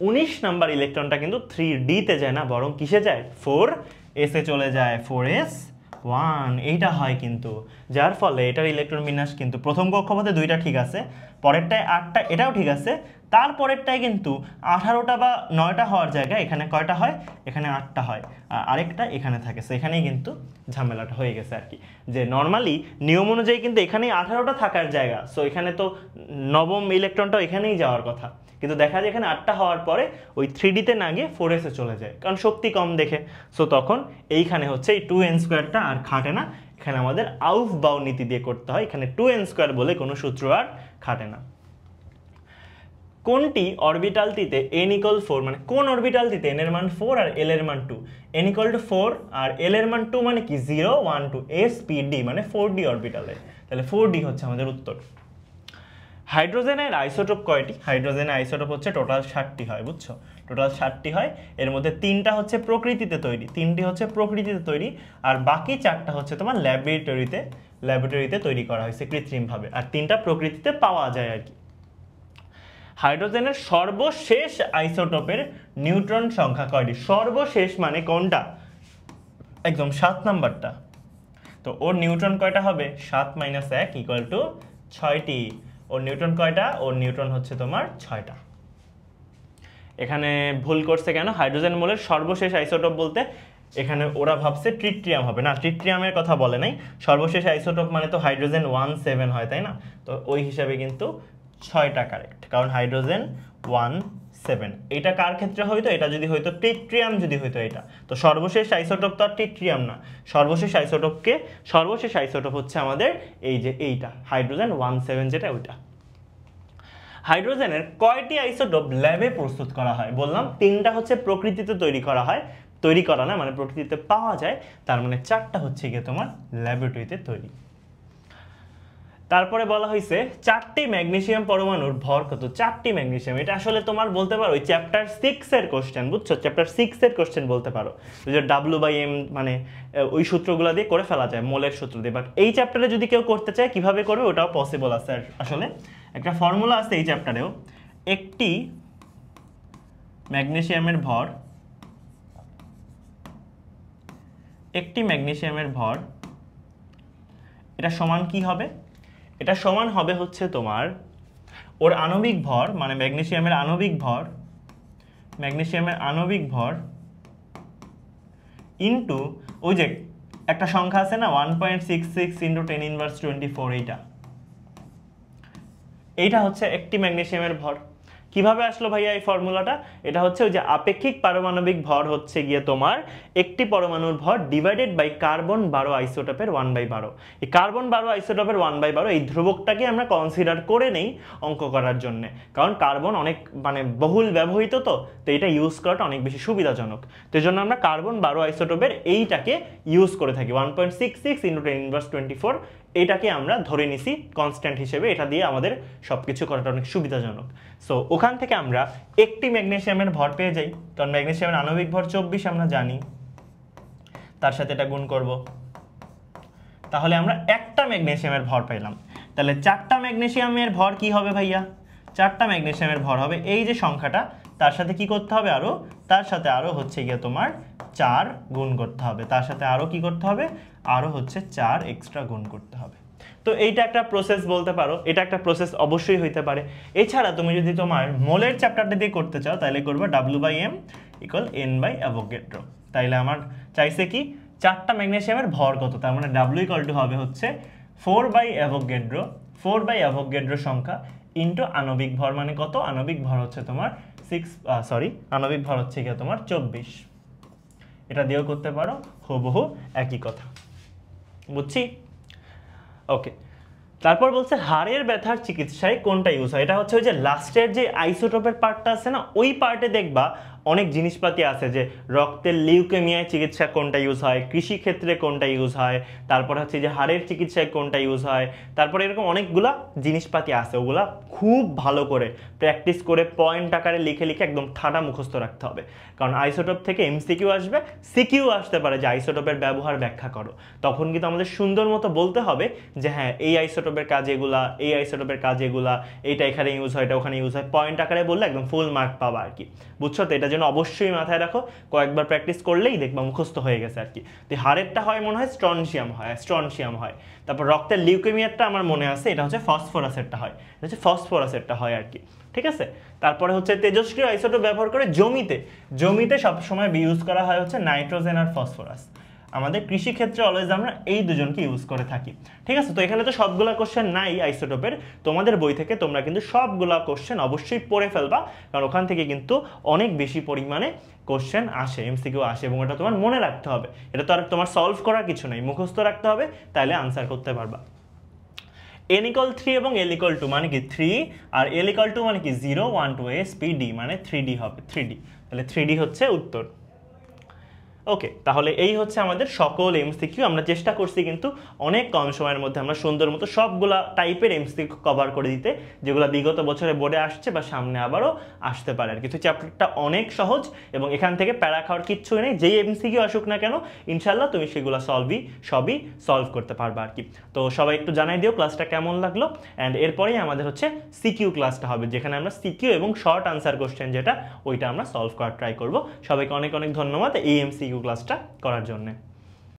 19 নাম্বার ইলেকট্রনটা কিন্তু 3d তে যায় না, বরং কিসে যায়, 4s এ চলে যায়, 4s1 এইটা হয় কিন্তু, যার ফলে এটার ইলেকট্রন বিন্যাস কিন্তু প্রথম কক্ষপথে 2টা ঠিক আছে, পরেরটায় 8টা এটাও ঠিক আছে, তারপরেরটায় কিন্তু 18টা বা 9টা হওয়ার জায়গায় এখানে কয়টা হয়, এখানে 8টা হয়, আর আরেকটা এখানে থাকে। সো এখানেই কিন্তু ঝামেলাটা হয়ে গেছে আর কি, যে নর্মালি নিয়ম অনুযায়ী কিন্তু এখানেই 18টা থাকার জায়গা, সো এখানে তো নবম ইলেকট্রনটাও এখানেই যাওয়ার কথা, কিন্তু দেখা যায় এখানে 8টা হওয়ার পরে ওই 3d তে না গিয়ে 4s এ চলে যায়, কারণ শক্তি কম দেখে। সো তখন এইখানে হচ্ছে এই 2n স্কয়ারটা আর খাটে না, এখানে আমাদের আউফবাউ নীতি দিয়ে করতে হয়, এখানে 2n স্কয়ার বলে কোনো সূত্র আর খাটে না। কোনটি অরবিটালটিতে n = 4, মানে কোন অরবিটালটিতে n এর মান 4 আর l এর মান 2, n = 4 আর l এর মান 2 মানে কি 0 1 2 s p d মানে 4d অরবিটালে, তাহলে 4d হচ্ছে আমাদের উত্তর। হাইড্রোজেনের আইসোটোপ কয়টি? হাইড্রোজেনের আইসোটোপ হচ্ছে টোটাল 60টি হয়, বুঝছো, টোটাল 60টি হয়, এর মধ্যে 3টা হচ্ছে প্রকৃতিতে তৈরি, 3টি হচ্ছে প্রকৃতিতে তৈরি, আর বাকি 4টা হচ্ছে তোমার ল্যাবরেটরিতে তৈরি করা হয়েছে কৃত্রিমভাবে, আর 3টা প্রকৃতিতে পাওয়া যায় আর কি। হাইড্রোজেনের সর্বশেষ আইসোটোপের নিউট্রন সংখ্যা কয়টি? সর্বশেষ মানে কোনটা, একদম 7 নাম্বারটা, তো ওর নিউট্রন কয়টা হবে, 7 - 1 = 6টি। ওর নিউট্রন কয়টা, ওর নিউট্রন হচ্ছে তোমার 6টা। এখানে ভুল করছে কেন, হাইড্রোজেন মৌলের সর্বশেষ আইসোটোপ বলতে এখানে ওরা ভাবছে ট্রিটিয়াম হবে, না ট্রিটিয়ামের কথা বলে নাই, সর্বশেষ আইসোটোপ মানে তো হাইড্রোজেন 17 হয় তাই না, তো ওই হিসাবে কিন্তু 6টা কারেক্ট, কারণ হাইড্রোজেন 17, এটা কার ক্ষেত্রে হইতো, এটা যদি হইতো ট্রিটিয়াম, যদি হইতো এটা, তো সর্বশেষ আইসোটোপ তো আর ট্রিটিয়াম না, সর্বশেষ আইসোটোপ হচ্ছে আমাদের এই যে এইটা হাইড্রোজেন 17 যেটা ওইটা। হাইড্রোজেনের কয়টি আইসোটোপ ল্যাবে প্রস্তুত করা হয়? বললাম 3টা হচ্ছে প্রকৃতিতে তৈরি করা না, মানে প্রকৃতিতে পাওয়া যায়, তার মানে 4টা হচ্ছে গিয়ে তোমার ল্যাবরেটরিতে তৈরি। তারপরে বলা হয়েছে 4টি ম্যাগনেসিয়াম পরমাণুর ভর কত? 4টি ম্যাগনেসিয়াম, এটা আসলে তোমার বলতে পারো ওই চ্যাপ্টার 6 এর কোশ্চেন, বুঝছো, চ্যাপ্টার 6 এর কোশ্চেন বলতে পারো, যে W/M মানে ওই সূত্রগুলো দিয়ে করে ফেলা যায়, মোলের সূত্র দিয়ে। বাট এই চ্যাপ্টারে যদি কেউ করতে চায় কিভাবে করবে ওটাও পসিবল আছে, আসলে একটা ফর্মুলা আছে এই চ্যাপ্টারেও, একটি ম্যাগনেসিয়ামের ভর এটা সমান কি হবে, এটা সমান হবে হচ্ছে তোমার ওর আণবিক ভর, মানে ম্যাগনেসিয়ামের আণবিক ভর ম্যাগনেসিয়ামের আণবিক ভর ইন্টু ওই যে একটা সংখ্যা আছে না 1.66 ইন্টু 10⁻²4, এইটা হচ্ছে একটি ম্যাগনেসিয়ামের ভর। কিভাবে আসলো ভাইয়া এই ফর্মুলাটা? এটা হচ্ছে ওই যে আপেক্ষিক পারমাণবিক ভর হচ্ছে গিয়ে তোমার একটি পরমাণুর ভর ডিভাইডেড বাই কার্বন 12 আইসোটোপের 1/12। এই কার্বন 12 আইসোটোপের 1/12 এই ধ্রুবকটাকে আমরা কনসিডার করে নেই অঙ্ক করার জন্য, কারণ কার্বন অনেক মানে বহুল ব্যবহৃত, তো এটা ইউজ করাটা অনেক বেশি সুবিধাজনক। তো এই জন্য আমরা কার্বন 12 আইসোটোপের এইটাকে ইউজ করে থাকি 1.66 ইন্টু 10⁻²4, এটাকে আমরা ধরে নিছি কনস্ট্যান্ট হিসেবে, এটা দিয়ে আমাদের সবকিছু করাটা অনেক সুবিধাজনক। সো ওখান থেকে আমরা একটি ম্যাগনেসিয়ামের ভর পেয়ে যাই, কারণ ম্যাগনেসিয়ামের আণবিক ভর 24 আমরা জানি, তার সাথে এটা গুণ করব, তাহলে আমরা একটা ম্যাগনেসিয়ামের ভর পেলাম। তাহলে 4টা ম্যাগনেসিয়ামের ভর কি হবে ভাইয়া? 4টা ম্যাগনেসিয়ামের ভর হবে এই যে সংখ্যাটা, তার সাথে কি করতে হবে আরো, তার সাথে আরো হচ্ছে গিয়ে তোমার 4 গুণ করতে হবে, তার সাথে আরো কি করতে হবে, আরো হচ্ছে 4 এক্সট্রা গুণ করতে হবে। তো এইটা একটা প্রসেস বলতে পারো, এটা একটা প্রসেস অবশ্যই হইতে পারে। এছাড়া তুমি যদি তোমার মোলের চ্যাপ্টারটা দিয়ে করতে চাও তাহলে করবে W/m = N/Avogadro। তাইলে আমার চাইছে কি 4টা ম্যাগনেসিয়ামের ভর কত, তার মানে W হবে হচ্ছে 4/Avogadro, 4/Avogadro সংখ্যা ইন্টু আণবিক ভর, মানে কত, আণবিক ভর হচ্ছে তোমার আণবিক ভর হচ্ছে গিয়ে তোমার 24। এটা দিয়েও করতে পারো, হুবহু একই কথা, বুঝছি? ওকে, তারপর বলছে হাড়ের ব্যথার চিকিৎসায় কোনটা ইউজ হয়। এটা হচ্ছে ওই যে লাস্টের যে আইসোটোপের পার্টটা আছে না, ওই পার্টে দেখবা অনেক জিনিসপাতি আছে, যে রক্তের লিউকেমিয়ায় চিকিৎসা কোনটা ইউজ হয়, কৃষি ক্ষেত্রে কোনটা ইউজ হয়, তারপর হচ্ছে যে হাড়ের চিকিৎসায় কোনটা ইউজ হয়, তারপরে এরকম অনেকগুলা জিনিসপাতি আছে, ওগুলা খুব ভালো করে প্র্যাকটিস করে পয়েন্ট আকারে লিখে লিখে একদম ঠাডা মুখস্থ রাখতে হবে, কারণ আইসোটোপ থেকে এমসিকিউ আসবে, সিকিউ আসতে পারে যে আইসোটোপের ব্যবহার ব্যাখ্যা করো। তখন কিন্তু আমাদের সুন্দর মতো বলতে হবে যে হ্যাঁ এই আইসোটোপের কাজ এগুলা, এই আইসোটোপের কাজ এগুলা, এইটা এখানে ইউজ হয়, এটা ওখানে ইউজ হয়, পয়েন্ট আকারে বললে একদম ফুল মার্ক পাবা আর কি, বুঝছো? তো এটা যেন অবশ্যই মাথায় রাখো, কয়েকবার প্র্যাকটিস করলেই দেখবা মুখস্থ হয়ে গেছে আর কি। তো হাড়েরটা হয় মনে হয় স্ট্রনশিয়াম হয়। তারপর রক্তের লিউকেমিয়ারটা আমার মনে আছে, এটা হচ্ছে ফসফরাসেরটা হয়, এটা হচ্ছে ফসফরাসেরটা হয় আর কি, ঠিক আছে? তারপরে হচ্ছে তেজস্ক্রিয় আইসোটোপ ব্যবহার করে জমিতে সবসময় ইউজ করা হয় হচ্ছে নাইট্রোজেন আর ফসফরাস। আমাদের কৃষি ক্ষেত্রে অলওয়েজ আমরা এই দুজনকে ইউজ করে থাকি, ঠিক আছে? তো এখানে তো সবগুলা কোশ্চেন নাই আইসোটোপের, তোমাদের বই থেকে তোমরা কিন্তু সবগুলা কোশ্চেন অবশ্যই পড়ে ফেলবা, কারণ ওখান থেকে কিন্তু অনেক বেশি পরিমাণে কোশ্চেন আসে, এমসিকিউ আসে, এবং এটা তোমার মনে রাখতে হবে। এটা তো আর তোমার সলভ করার কিছু নেই, মুখস্থ রাখতে হবে, তাহলে আনসার করতে পারবা। n = 3 এবং l = 2 মানে কি 3, আর l = 2 মানে কি 0 1 2 a p d মানে 3d হবে, 3d, তাহলে 3d হচ্ছে উত্তর। ওকে, তাহলে এই হচ্ছে আমাদের সকল এমসিকিউ। আমরা চেষ্টা করছি কিন্তু অনেক কম সময়ের মধ্যে আমরা সুন্দর মতো সবগুলা টাইপের এমসিকিউ কভার করে দিতে, যেগুলো বিগত বছরে বোর্ডে আসছে বা সামনে আবারও আসতে পারে আর কিছু। চ্যাপ্টারটা অনেক সহজ এবং এখান থেকে প্যারা খাওয়ার কিচ্ছুই নেই, যেই এমসিকিউ আসুক না কেন ইনশাল্লাহ তুমি সেগুলো সবই সলভ করতে পারবা আর কি। তো সবাই একটু জানাই দিও ক্লাসটা কেমন লাগলো, অ্যান্ড এরপরেই আমাদের হচ্ছে সিকিউ ক্লাসটা হবে, যেখানে আমরা সিকিউ এবং শর্ট আনসার কোশ্চেন যেটা ওইটা আমরা সলভ করার ট্রাই করব। সবাইকে অনেক অনেক ধন্যবাদ এই এমসিকিউ ক্লাসটা করার জন্য।